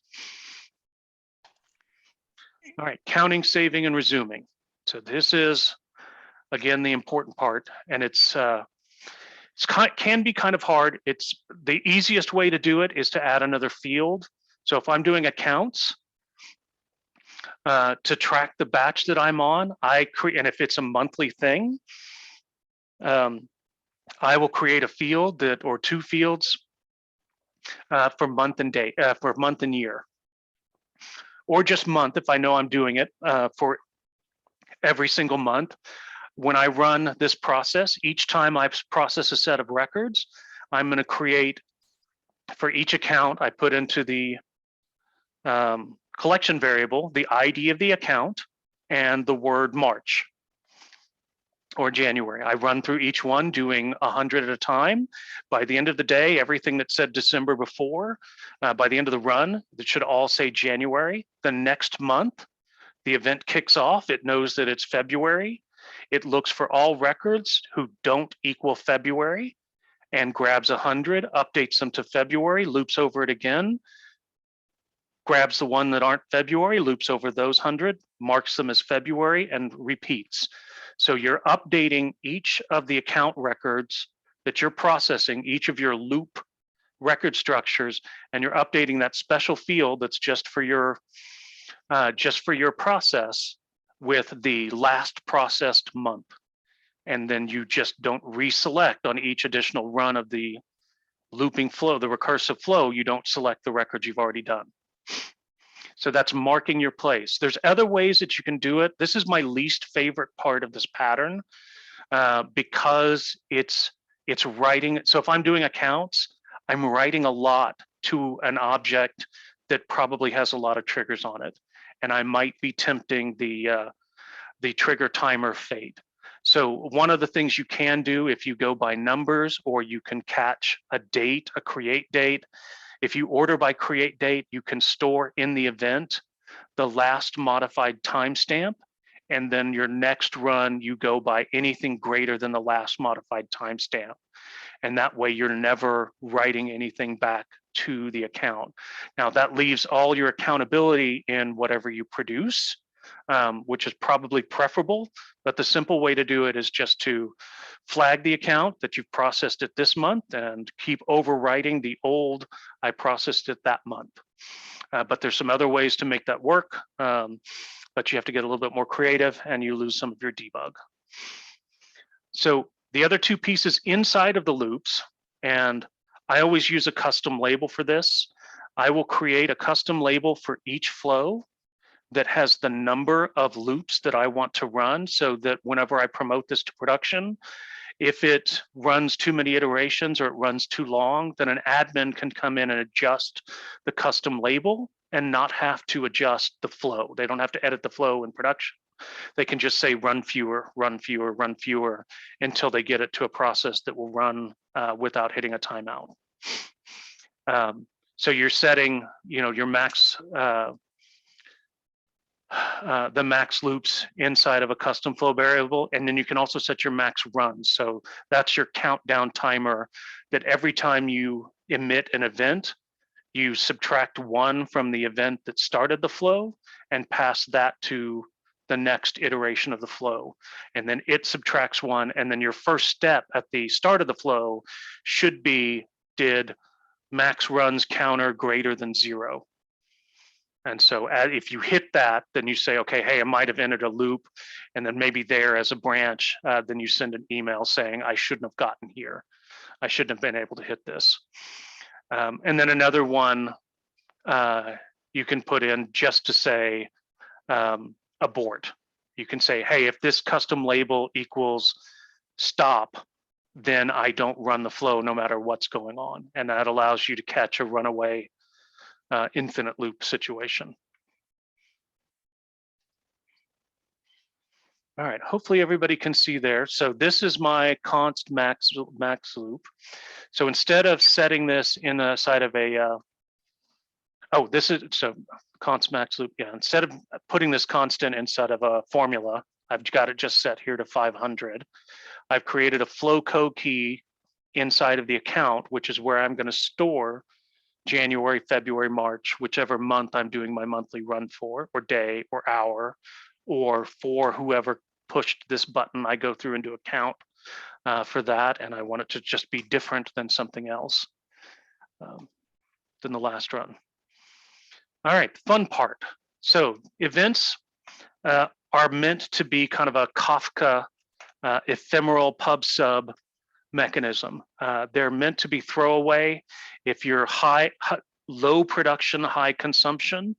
All right, counting, saving, and resuming. So this is, again, the important part, and can be kind of hard. It's the easiest way to do it is to add another field. So if I'm doing accounts, to track the batch that I'm on, and if it's a monthly thing, I will create a field or two fields for month and day, for month and year, or just month if I know I'm doing it for every single month. When I run this process, each time I process a set of records, I'm going to create, for each account, I put into the collection variable the ID of the account and the word March or January. I run through each one doing 100 at a time. By the end of the day, everything that said December before, by the end of the run, it should all say January. The next month, the event kicks off. It knows that it's February. It looks for all records who don't equal February and grabs 100, updates them to February, loops over it again, grabs the one that aren't February, loops over those 100, marks them as February, and repeats. So you're updating each of the account records that you're processing, each of your loop record structures, and you're updating that special field that's just for your process with the last processed month. And then you just don't reselect on each additional run of the looping flow, the recursive flow, you don't select the records you've already done. So that's marking your place. There's other ways that you can do it. This is my least favorite part of this pattern because it's writing. So if I'm doing accounts, I'm writing a lot to an object that probably has a lot of triggers on it. And I might be tempting the trigger timer fate. So one of the things you can do if you go by numbers, or you can catch a date, a create date. If you order by create date, you can store in the event the last modified timestamp, and then your next run, you go by anything greater than the last modified timestamp. And that way you're never writing anything back to the account. Now that leaves all your accountability in whatever you produce, which is probably preferable, but the simple way to do it is just to flag the account that you've processed it this month and keep overwriting the old, I processed it that month. But there's some other ways to make that work, but you have to get a little bit more creative and you lose some of your debug. So the other two pieces inside of the loops, and I always use a custom label for this. I will create a custom label for each flow that has the number of loops that I want to run, so that whenever I promote this to production, if it runs too many iterations or it runs too long, then an admin can come in and adjust the custom label and not have to adjust the flow. They don't have to edit the flow in production. They can just say run fewer, run fewer, run fewer until they get it to a process that will run without hitting a timeout. So you're setting, your max, the max loops inside of a custom flow variable, and then you can also set your max runs. So that's your countdown timer, that every time you emit an event, you subtract 1 from the event that started the flow and pass that to the next iteration of the flow. And then it subtracts 1, and then your first step at the start of the flow should be, did max runs counter greater than 0. And so if you hit that, then you say, okay, hey, I might have entered a loop. And then maybe there as a branch, then you send an email saying, I shouldn't have gotten here. I shouldn't have been able to hit this. And then another one you can put in just to say abort. You can say, hey, if this custom label equals stop, then I don't run the flow no matter what's going on. And that allows you to catch a runaway infinite loop situation. All right, hopefully everybody can see there. So this is my const max loop. So instead of setting this inside of a, oh, this is, so const max loop, yeah, instead of putting this constant inside of a formula, I've got it just set here to 500. I've created a flow code key inside of the account, which is where I'm going to store January, February, March, whichever month I'm doing my monthly run for, or day, or hour, or for whoever pushed this button. I go through into account for that, and I want it to just be different than something else than the last run. All right, fun part. So events are meant to be kind of a Kafka ephemeral pub sub mechanism. They're meant to be throwaway. If you're low production, high consumption,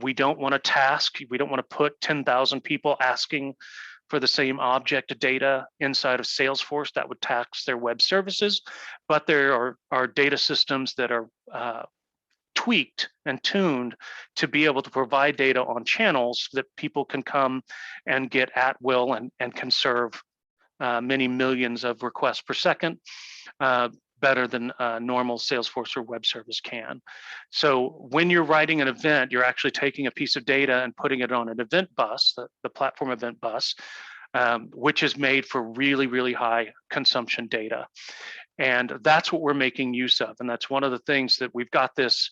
we don't want to task, we don't want to put 10,000 people asking for the same object data inside of Salesforce. That would tax their web services. But there are data systems that are tweaked and tuned to be able to provide data on channels that people can come and get at will and can serve many millions of requests per second, better than normal Salesforce or web service can. So when you're writing an event, you're actually taking a piece of data and putting it on an event bus, the platform event bus, which is made for really, really high consumption data. And that's what we're making use of. And that's one of the things that we've got this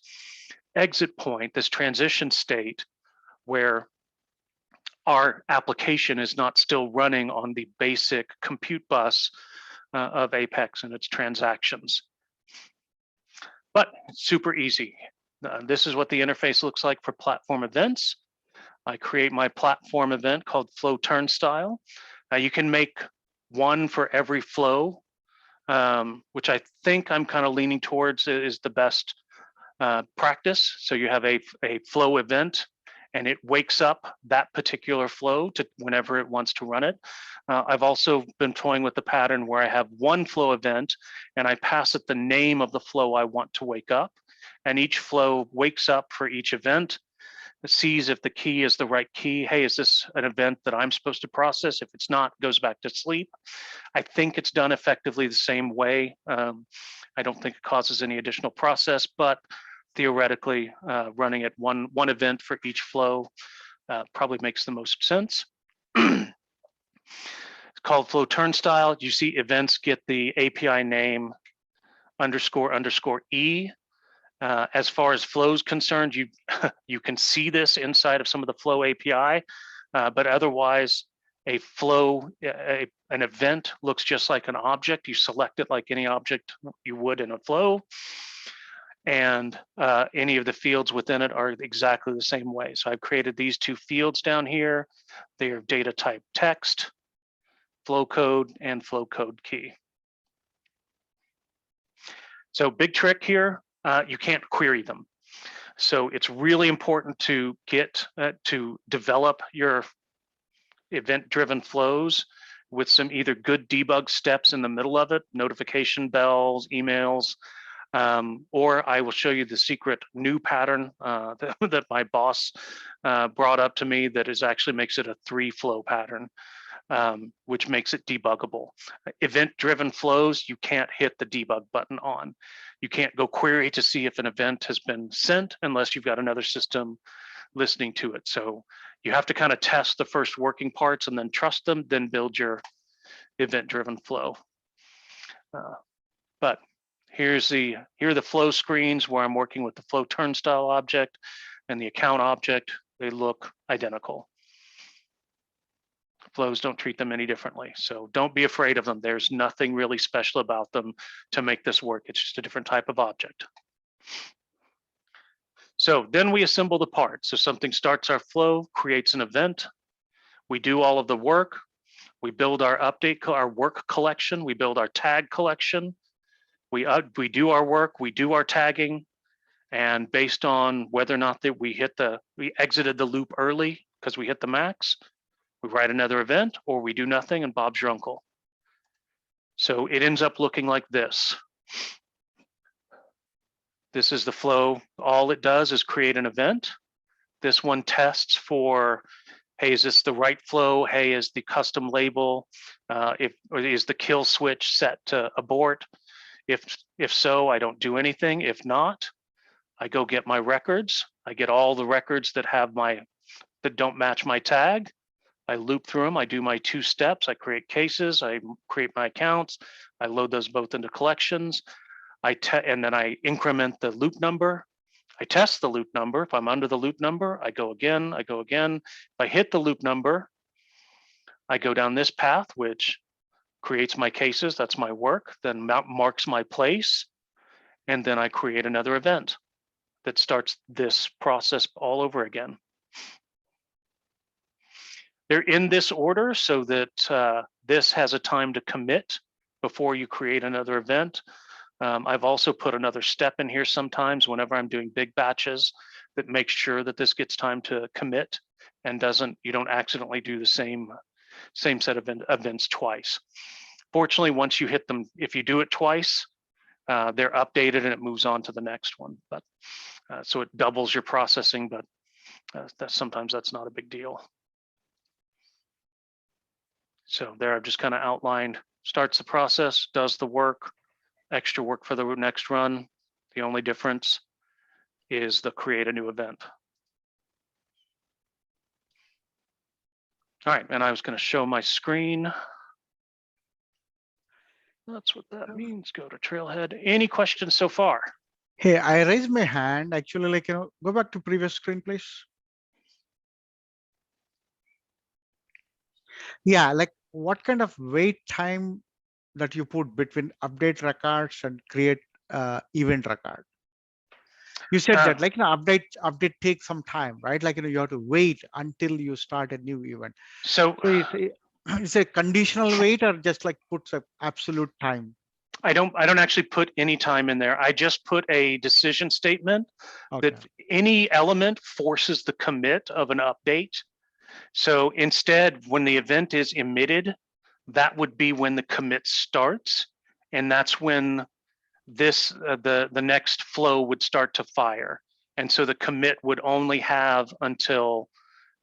exit point, this transition state where our application is not still running on the basic compute bus of Apex and its transactions. But it's super easy. This is what the interface looks like for platform events. I create my platform event called flow turnstile. You can make one for every flow, which I think I'm kind of leaning towards is the best practice. So you have a flow event, and it wakes up that particular flow to whenever it wants to run it. I've also been toying with the pattern where I have one flow event and I pass it the name of the flow I want to wake up. And each flow wakes up for each event, sees if the key is the right key. Hey, is this an event that I'm supposed to process? If it's not, it goes back to sleep. I think it's done effectively the same way. I don't think it causes any additional process, but theoretically, running it one event for each flow probably makes the most sense. It's called flow turnstile. You see events get the API name __E. As far as flows concerned, you can see this inside of some of the flow API, but otherwise a flow, an event looks just like an object. You select it like any object you would in a flow. And any of the fields within it are exactly the same way. So I've created these two fields down here. They are data type text, flow code, and flow code key. So big trick here, you can't query them. So it's really important to get to develop your event-driven flows with some either good debug steps in the middle of it, notification bells, emails, or I will show you the secret new pattern that my boss brought up to me that actually makes it a 3-flow pattern, which makes it debuggable. Event-driven flows, you can't hit the debug button on. You can't go query to see if an event has been sent unless you've got another system listening to it. So you have to kind of test the first working parts and then trust them, then build your event-driven flow. But here are the flow screens where I'm working with the flow turnstile object and the account object. They look identical. Flows don't treat them any differently. So don't be afraid of them. There's nothing really special about them to make this work. It's just a different type of object. So then we assemble the parts. So something starts our flow, creates an event. We do all of the work. We build our our work collection. We build our tag collection. We do our work. We do our tagging. And based on whether or not that we exited the loop early because we hit the max, we write another event, or we do nothing and Bob's your uncle. So it ends up looking like this. This is the flow. All it does is create an event. This one tests for, hey, is this the right flow? Hey, is the custom label, or is the kill switch set to abort? If so, I don't do anything. If not, I go get my records. I get all the records that don't match my tag. I loop through them. I do my 2 steps. I create cases. I create my accounts. I load those both into collections. And then I increment the loop number. I test the loop number. If I'm under the loop number, I go again. I go again. If I hit the loop number, I go down this path, which creates my cases. That's my work. Then marks my place. And then I create another event that starts this process all over again. They're in this order so that this has a time to commit before you create another event. I've also put another step in here sometimes whenever I'm doing big batches that makes sure that this gets time to commit and you don't accidentally do the same set of events twice. Fortunately, once you hit them, if you do it twice, they're updated and it moves on to the next one. But so it doubles your processing, but sometimes that's not a big deal. So there I've just kind of outlined, starts the process, does the work, extra work for the next run. The only difference is the create a new event. All right, and I was going to show my screen. That's what that means. Go to Trailhead. Any questions so far? Hey, I raised my hand. Actually, go back to previous screen, please. Yeah, what kind of wait time that you put between update records and create event record? You said that update takes some time, right? You have to wait until you start a new event. So it's a conditional wait or just puts an absolute time? I don't actually put any time in there. I just put a decision statement that any element forces the commit of an update. So instead, when the event is emitted, that would be when the commit starts, and that's when the next flow would start to fire. And so the commit would only have until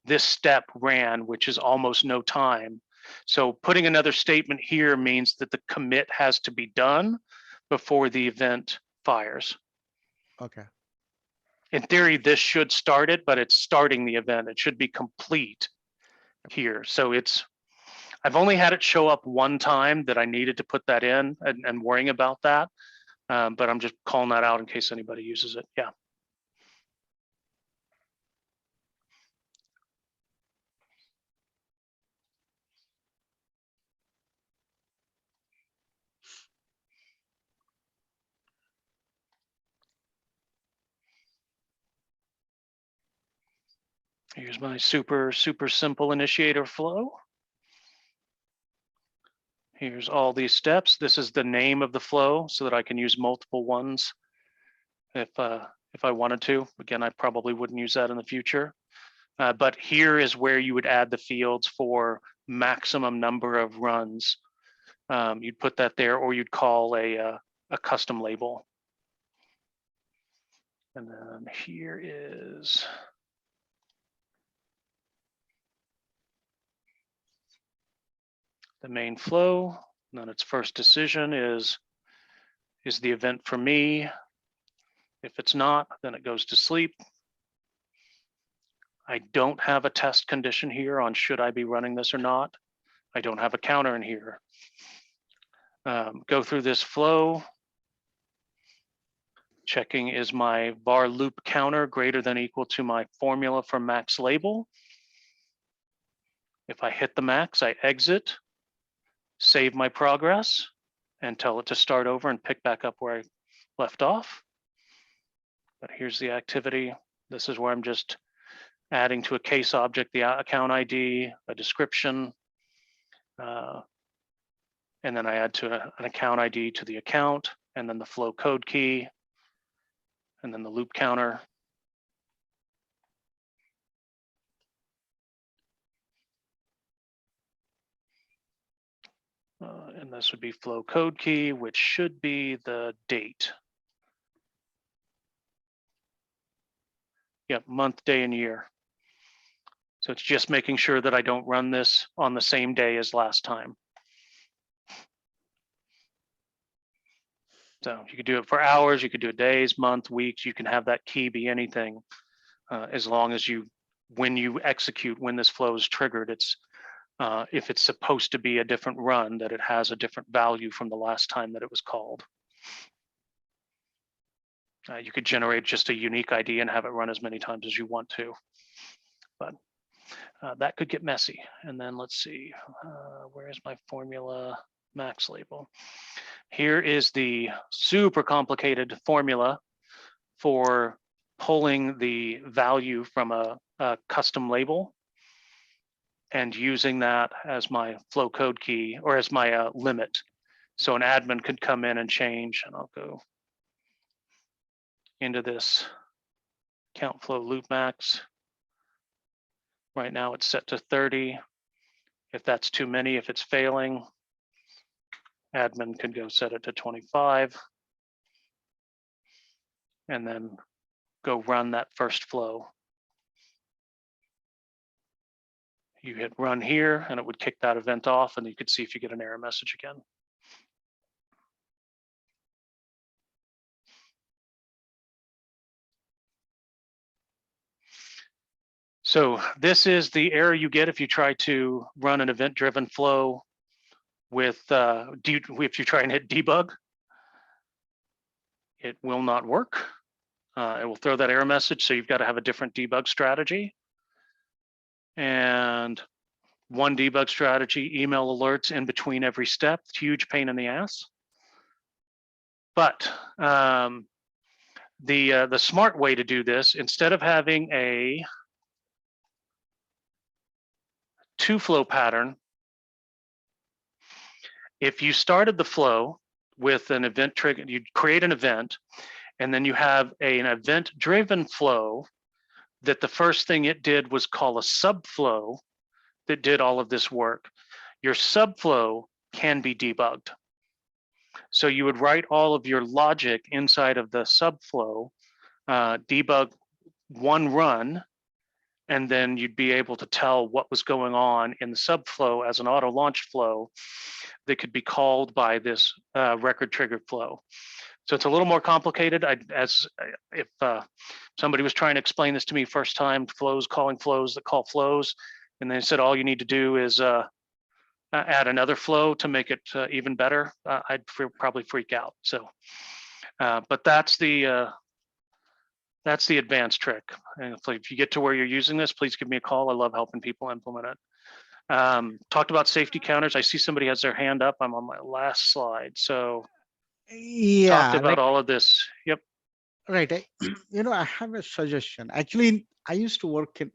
this step ran, which is almost no time. So putting another statement here means that the commit has to be done before the event fires. Okay. In theory, this should start it, but it's starting the event. It should be complete here. So I've only had it show up one time that I needed to put that in and worrying about that. But I'm just calling that out in case anybody uses it. Yeah. Here's my super simple initiator flow. Here's all these steps. This is the name of the flow so that I can use multiple ones if I wanted to. Again, I probably wouldn't use that in the future. But here is where you would add the fields for maximum number of runs. You'd put that there, or you'd call a custom label. And then here is the main flow. And then its first decision is the event for me? If it's not, then it goes to sleep. I don't have a test condition here on should I be running this or not. I don't have a counter in here. Go through this flow. Checking is my var loop counter greater than or equal to my formula for max label. If I hit the max, I exit, save my progress, and tell it to start over and pick back up where I left off. But here's the activity. This is where I'm just adding to a case object the account ID, a description, and then I add to an account ID to the account, and then the flow code key, and then the loop counter. And this would be flow code key, which should be the date. Yep, month, day, and year. So it's just making sure that I don't run this on the same day as last time. So you could do it for hours, you could do it days, month, weeks, you can have that key be anything, as long as when you execute, when this flow is triggered, it's if it's supposed to be a different run, that it has a different value from the last time that it was called. You could generate just a unique ID and have it run as many times as you want to, but that could get messy. And then let's see, where is my formula max label? Here is the super complicated formula for pulling the value from a custom label and using that as my flow code key or as my limit. So an admin could come in and change, and I'll go into this count flow loop max. Right now it's set to 30. If that's too many, if it's failing, admin can go set it to 25 and then go run that first flow. You hit run here and it would kick that event off, and you could see if you get an error message again. So this is the error you get if you try to run an event-driven flow with, if you try and hit debug. It will not work. It will throw that error message, so you've got to have a different debug strategy. And one debug strategy, email alerts in between every step, huge pain in the ass. But the smart way to do this, instead of having a two flow pattern, if you started the flow with an event trigger, you'd create an event, and then you have an event driven flow that the first thing it did was call a subflow that did all of this work. Your subflow can be debugged. So you would write all of your logic inside of the subflow, debug one run, and then you'd be able to tell what was going on in the subflow as an auto launch flow that could be called by this record triggered flow. So it's a little more complicated. If somebody was trying to explain this to me first time, flows calling flows that call flows, and they said all you need to do is add another flow to make it even better, I'd probably freak out. So, but that's the advanced trick. And if you get to where you're using this, please give me a call. I love helping people implement it. Talked about safety counters. I see somebody has their hand up. I'm on my last slide. So yeah, talked about all of this. Yep. Right. I have a suggestion. Actually, I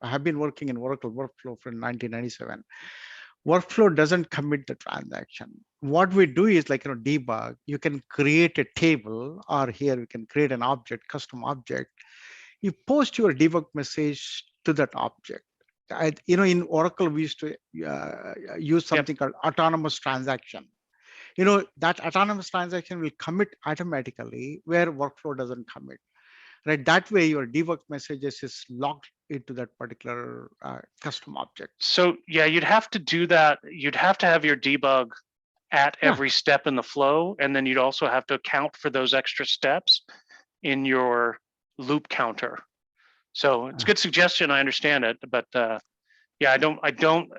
have been working in Oracle Workflow from 1997. Workflow doesn't commit the transaction. What we do is debug. You can create a table, or here we can create an object, custom object. You post your debug message to that object. In Oracle, we used to use something called autonomous transaction. That autonomous transaction will commit automatically where workflow doesn't commit. Right. That way, your debug messages is logged into that particular custom object. So yeah, you'd have to do that. You'd have to have your debug at every step in the flow, and then you'd also have to account for those extra steps in your loop counter. So it's a good suggestion. I understand it, but yeah, I don't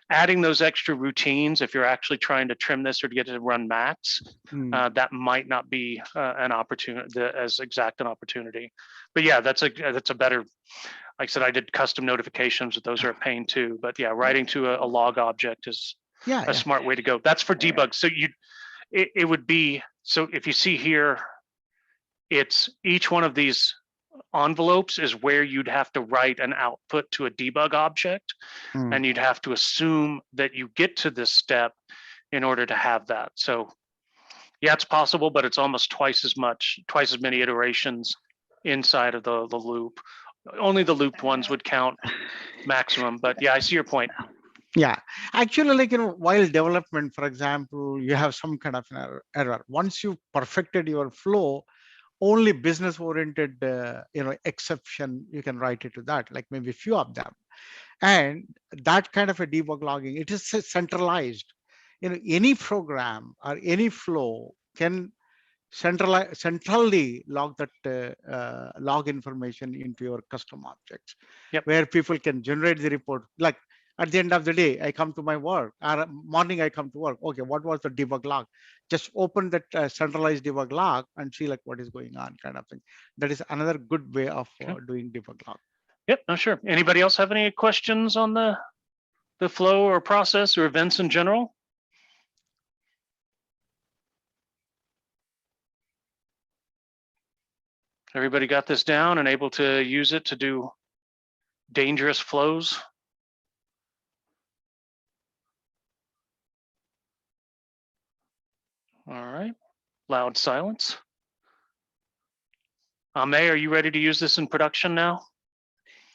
adding those extra routines, if you're actually trying to trim this or to get it to run max, that might not be an opportunity, as exact an opportunity. But yeah, that's a better, like I said, I did custom notifications, but those are a pain too. But yeah, writing to a log object is a smart way to go. That's for debug. So it would be, so if you see here, it's each one of these envelopes is where you'd have to write an output to a debug object, and you'd have to assume that you get to this step in order to have that. So yeah, it's possible, but it's almost twice as many iterations inside of the loop. Only the looped ones would count maximum, but yeah, I see your point. Yeah, actually, like, while development, for example, you have some kind of an error. Once you perfected your flow, only business oriented, exception, you can write it to that, like maybe a few of them. And that kind of a debug logging, it is centralized. Any program or any flow can centrally log that log information into your custom objects, where people can generate the report. Like at the end of the day, I come to my work, or morning I come to work. Okay, what was the debug log? Just open that centralized debug log and see like what is going on, kind of thing. That is another good way of doing debug log. Yep, no, sure. Anybody else have any questions on the flow or process or events in general? Everybody got this down and able to use it to do dangerous flows? All right, loud silence. May, are you ready to use this in production now?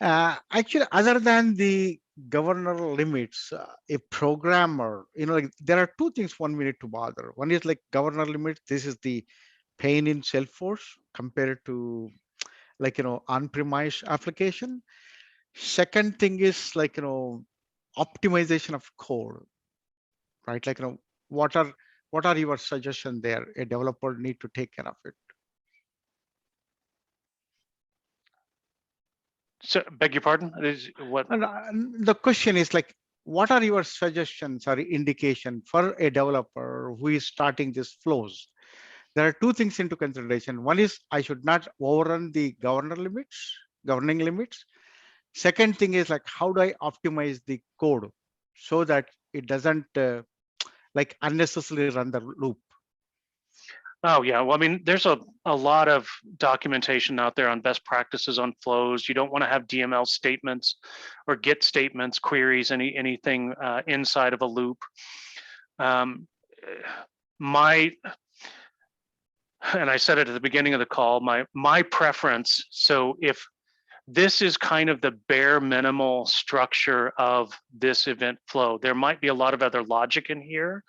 Actually, other than the governor limits, a programmer, like, there are two things one we need to bother. One is like governor limits. This is the pain in Salesforce compared to like, on-premise application. Second thing is like, optimization of code, right? Like, what are your suggestions there? A developer need to take care of it. So, beg your pardon? What? The question is like, what are your suggestions or indication for a developer who is starting these flows? There are two things into consideration. One is I should not overrun the governing limits. Second thing is like, how do I optimize the code so that it doesn't like unnecessarily run the loop? Oh yeah, well, I mean, there's a lot of documentation out there on best practices on flows. You don't want to have DML statements or GET statements, queries, anything inside of a loop. And I said it at the beginning of the call, my preference, so if this is kind of the bare minimal structure of this event flow, there might be a lot of other logic in here,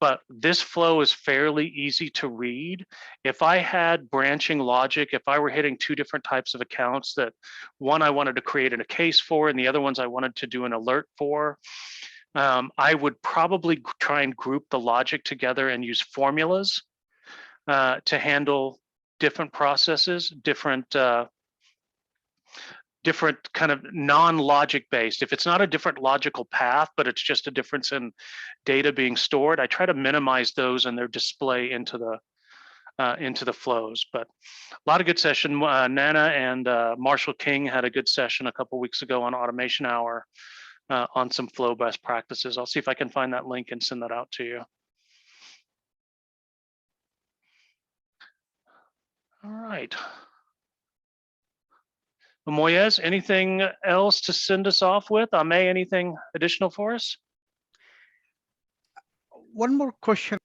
but this flow is fairly easy to read. If I had branching logic, if I were hitting two different types of accounts, that one I wanted to create a case for and the other ones I wanted to do an alert for, I would probably try and group the logic together and use formulas to handle different processes, different kind of non-logic based. If it's not a different logical path, but it's just a difference in data being stored, I try to minimize those and their display into the flows. But a lot of good session. Nana and Marshall King had a good session a couple weeks ago on Automation Hour on some flow best practices. I'll see if I can find that link and send that out to you. All right. Moyez, anything else to send us off with? May, anything additional for us? One more question.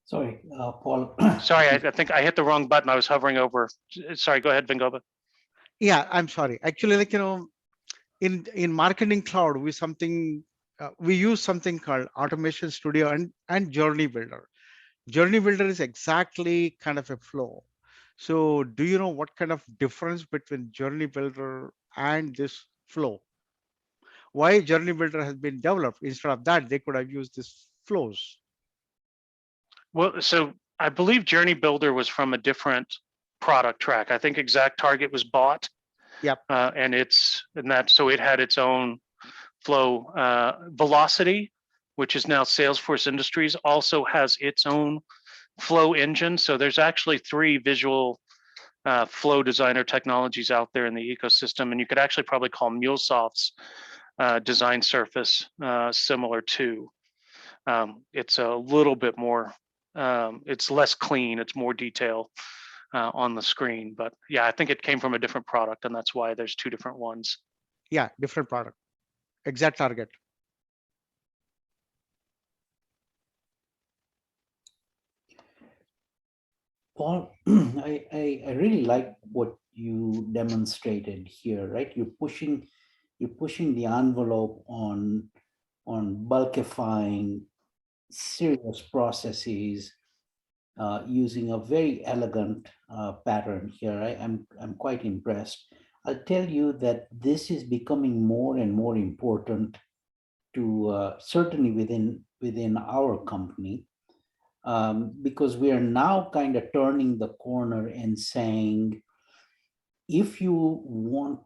Sorry, Paul. Sorry, I think I hit the wrong button. I was hovering over. Sorry, go ahead, Vengoba. Yeah, I'm sorry. Actually, like, in Marketing Cloud, we use something called Automation Studio and Journey Builder. Journey Builder is exactly kind of a flow. So do you know what kind of difference between Journey Builder and this flow? Why Journey Builder has been developed? Instead of that, they could have used these flows. Well, so I believe Journey Builder was from a different product track. I think Exact Target was bought. Yep. So it had its own flow. Velocity, which is now Salesforce Industries, also has its own flow engine. So there's actually 3 visual flow designer technologies out there in the ecosystem, and you could actually probably call MuleSoft's design surface similar to. It's a little bit more, it's less clean, it's more detail on the screen. But yeah, I think it came from a different product, and that's why there's 2 different ones. Yeah, different product, exact target. Paul, I really like what you demonstrated here, right? You're pushing the envelope on bulkifying serious processes using a very elegant pattern here. I'm quite impressed. I'll tell you that this is becoming more and more important to certainly within our company. Because we are now kind of turning the corner and saying, if you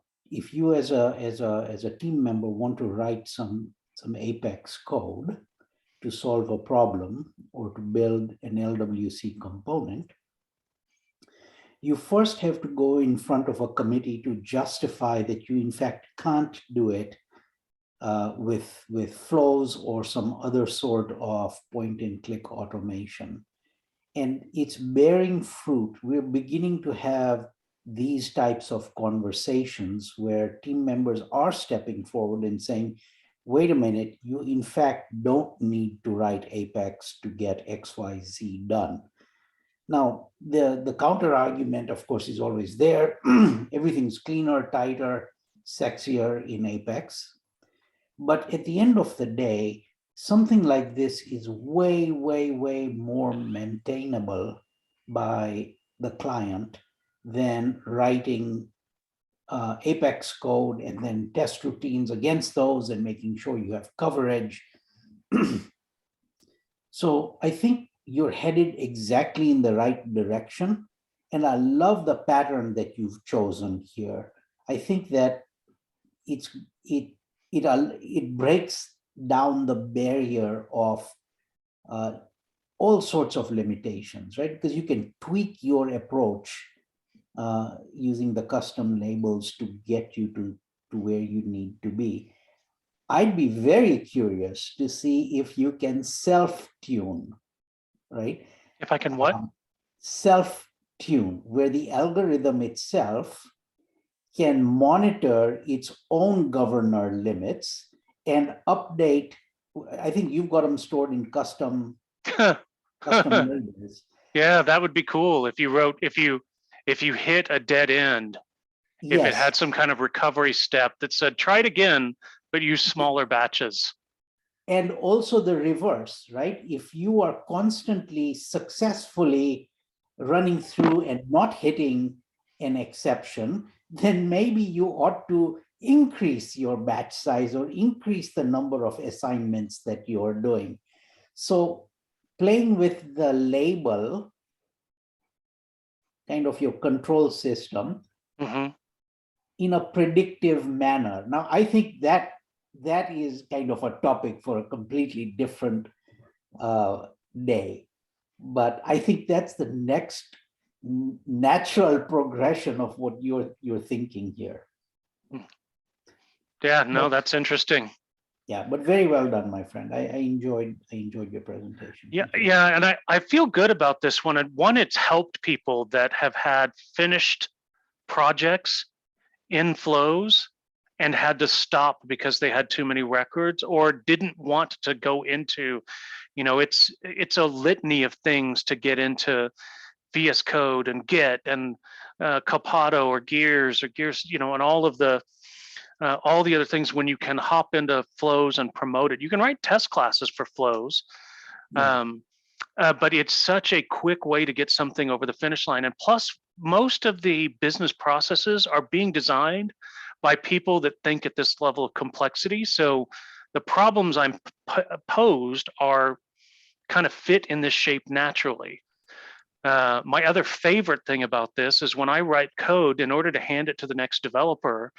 as a team member want to write some Apex code to solve a problem or to build an LWC component, you first have to go in front of a committee to justify that you in fact can't do it with flows or some other sort of point-and-click automation. And it's bearing fruit. We're beginning to have these types of conversations where team members are stepping forward and saying, wait a minute, you in fact don't need to write Apex to get XYZ done. Now, the counter argument, of course, is always there. Everything's cleaner, tighter, sexier in Apex. But at the end of the day, something like this is way, way, way more maintainable by the client than writing Apex code and then test routines against those and making sure you have coverage. So I think you're headed exactly in the right direction. And I love the pattern that you've chosen here. I think that it breaks down the barrier of all sorts of limitations, right? Because you can tweak your approach using the custom labels to get you to where you need to be. I'd be very curious to see if you can self-tune, right? If I can what? Self-tune, where the algorithm itself can monitor its own governor limits and update. I think you've got them stored in custom labels. Yeah, that would be cool if you wrote, if you hit a dead end, Yes. if it had some kind of recovery step that said, try it again, but use smaller batches. And also the reverse, right? If you are constantly successfully running through and not hitting an exception, then maybe you ought to increase your batch size or increase the number of assignments that you're doing. So playing with the label, kind of your control system, in a predictive manner. Now, I think that is kind of a topic for a completely different day. But I think that's the next natural progression of what you're thinking here. Yeah, no, that's interesting. Yeah, but very well done, my friend. I enjoyed your presentation. Yeah, yeah, and I feel good about this one. And one, it's helped people that have had finished projects in flows and had to stop because they had too many records or didn't want to go into, it's a litany of things to get into VS Code and Git and Capado or Gears, and all the other things. When you can hop into flows and promote it, you can write test classes for flows. But it's such a quick way to get something over the finish line. And plus, most of the business processes are being designed by people that think at this level of complexity. So the problems I'm posed are kind of fit in this shape naturally. My other favorite thing about this is when I write code, in order to hand it to the next developer,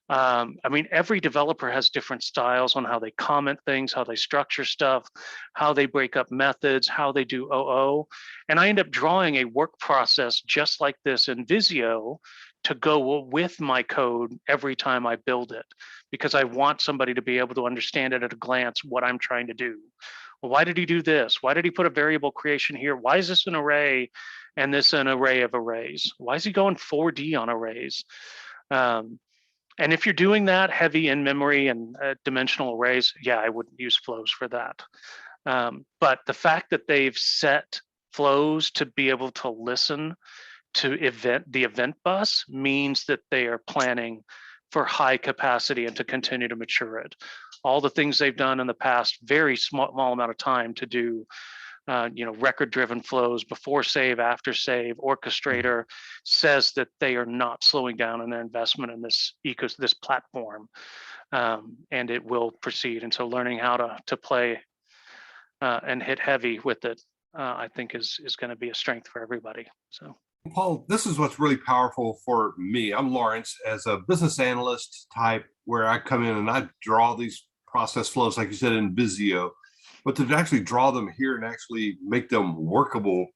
I mean, every developer has different styles on how they comment things, how they structure stuff, how they break up methods, how they do OO. And I end up drawing a work process just like this in Visio to go with my code every time I build it, because I want somebody to be able to understand it at a glance what I'm trying to do. Well, why did he do this? Why did he put a variable creation here? Why is this an array and this an array of arrays? Why is he going 4D on arrays? And if you're doing that heavy in memory and dimensional arrays, yeah, I wouldn't use flows for that. But the fact that they've set flows to be able to listen to the event bus means that they are planning for high capacity and to continue to mature it. All the things they've done in the past, very small amount of time to do record-driven flows before save, after save, orchestrator says that they are not slowing down in their investment in this platform, and it will proceed. And so learning how to play and hit heavy with it, I think is going to be a strength for everybody. So. Paul, this is what's really powerful for me. I'm Lawrence, as a business analyst type, where I come in and I draw these process flows, like you said, in Visio, but to actually draw them here and actually make them workable,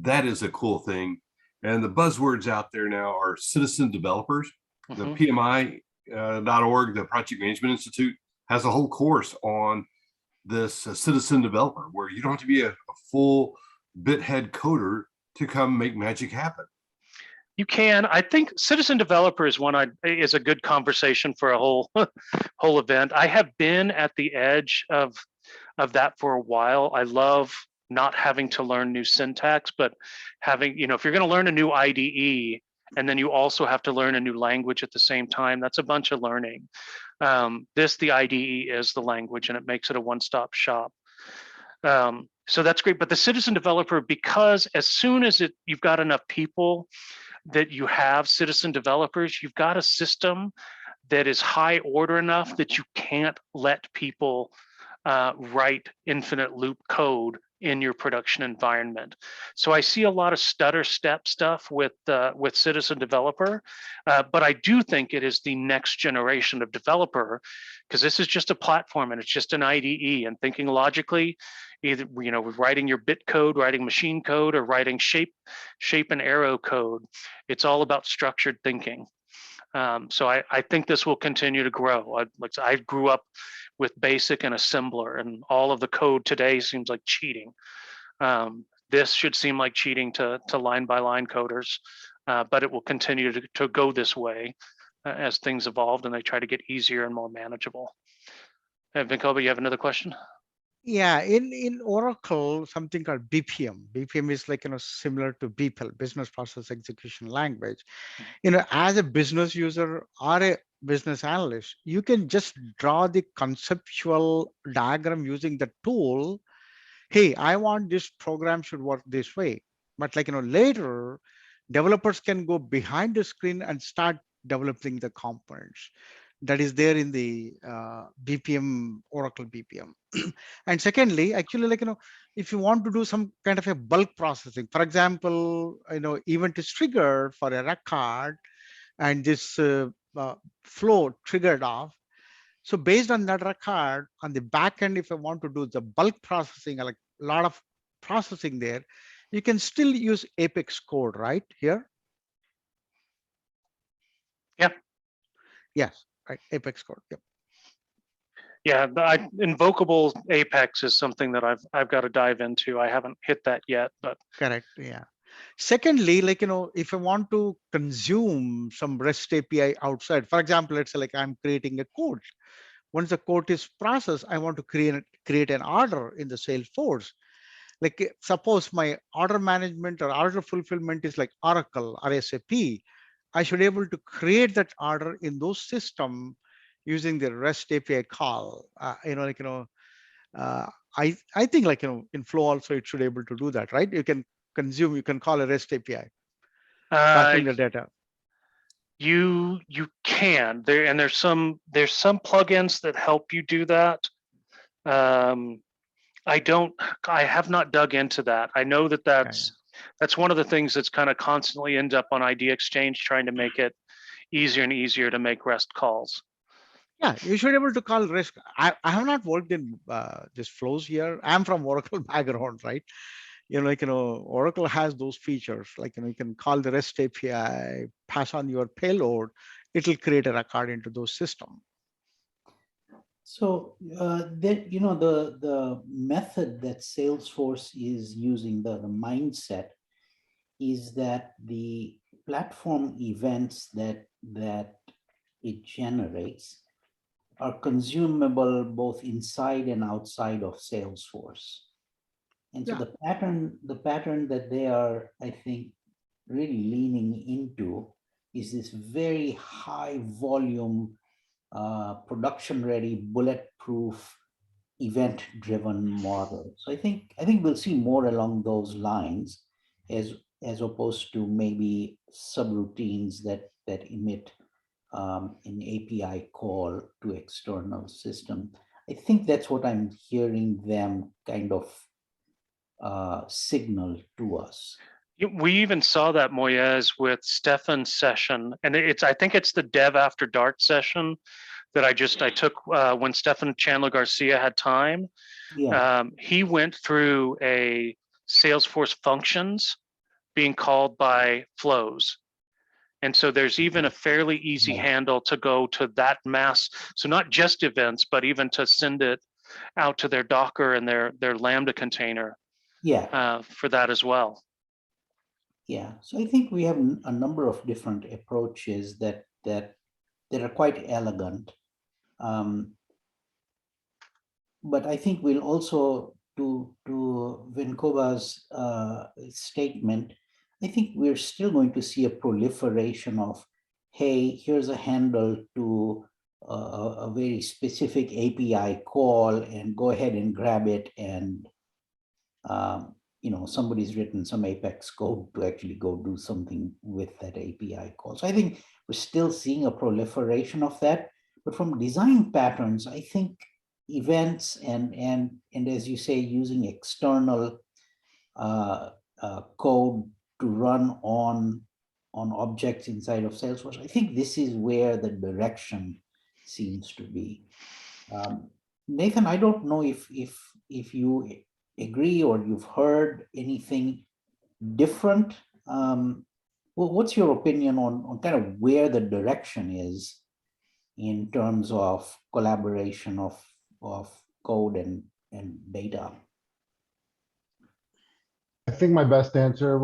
that is a cool thing. And the buzzwords out there now are citizen developers. The PMI.org, the Project Management Institute, has a whole course on this citizen developer, where you don't have to be a full bithead coder to come make magic happen. You can. I think citizen developer is is a good conversation for a whole event. I have been at the edge of that for a while. I love not having to learn new syntax, but having, if you're going to learn a new IDE and then you also have to learn a new language at the same time, that's a bunch of learning. The IDE is the language, and it makes it a one-stop shop. So that's great. But the citizen developer, because as soon as you've got enough people that you have citizen developers, you've got a system that is high order enough that you can't let people write infinite loop code in your production environment. So I see a lot of stutter step stuff with citizen developer, but I do think it is the next generation of developer, because this is just a platform and it's just an IDE, and thinking logically, either writing your bit code, writing machine code, or writing shape and arrow code. It's all about structured thinking. So I think this will continue to grow. I grew up with BASIC and assembler, and all of the code today seems like cheating. This should seem like cheating to line by line coders, but it will continue to go this way as things evolve and they try to get easier and more manageable. Vinkoba, you have another question? Yeah, in Oracle, something called BPM. BPM is like, similar to BPEL, Business Process Execution Language. As a business user or a business analyst, you can just draw the conceptual diagram using the tool. Hey, I want this program should work this way. But later, developers can go behind the screen and start developing the components that is there in the BPM, Oracle BPM. And secondly, actually, if you want to do some kind of a bulk processing, for example, event is triggered for a record and this flow triggered off. So based on that record, on the back end, if I want to do the bulk processing, like a lot of processing there, you can still use Apex code, right here? Yeah. Yes, right, Apex code, yep. Yeah, invocable Apex is something that I've got to dive into. I haven't hit that yet, but correct. Yeah. Secondly, if I want to consume some REST API outside, for example, let's say I'm creating a code. Once the code is processed, I want to create an order in the Salesforce. Suppose my order management or order fulfillment is like Oracle or SAP, I should be able to create that order in those systems using the REST API call. I think in Flow also it should be able to do that, right? You can call a REST API, passing the data. You can there's some plugins that help you do that. I have not dug into that. I know that's one of the things that's kind of constantly end up on ID Exchange, trying to make it easier and easier to make REST calls. Yeah, you should be able to call REST. I have not worked in this flows here. I'm from Oracle background, right? Oracle has those features, like, you can call the REST API, pass on your payload, it'll create a record into those systems. So the method that Salesforce is using, the mindset is that the platform events that it generates are consumable both inside and outside of Salesforce. And so the pattern that they are, I think, really leaning into is this very high volume, production ready, bulletproof, event driven model. So I think we'll see more along those lines as opposed to maybe subroutines that emit an API call to external system. I think that's what I'm hearing them kind of signal to us. We even saw that, Moyez, with Stefan's session, and I think it's the Dev After Dark session that I took when Stefan Chandler Garcia had time. Yeah. He went through a Salesforce functions being called by flows. And so there's even a fairly easy handle to go to that mass. So not just events, but even to send it out to their Docker and their Lambda container. Yeah. For that as well. Yeah. So I think we have a number of different approaches that are quite elegant. But I think we'll also, to Vinkova's statement, I think we're still going to see a proliferation of, hey, here's a handle to a very specific API call, and go ahead and grab it, and somebody's written some Apex code to actually go do something with that API call. So I think we're still seeing a proliferation of that. But from design patterns, I think events and as you say, using external code to run on objects inside of Salesforce, I think this is where the direction seems to be. Nathan, I don't know if you agree or you've heard anything different. What's your opinion on kind of where the direction is in terms of collaboration of code and data? I think my best answer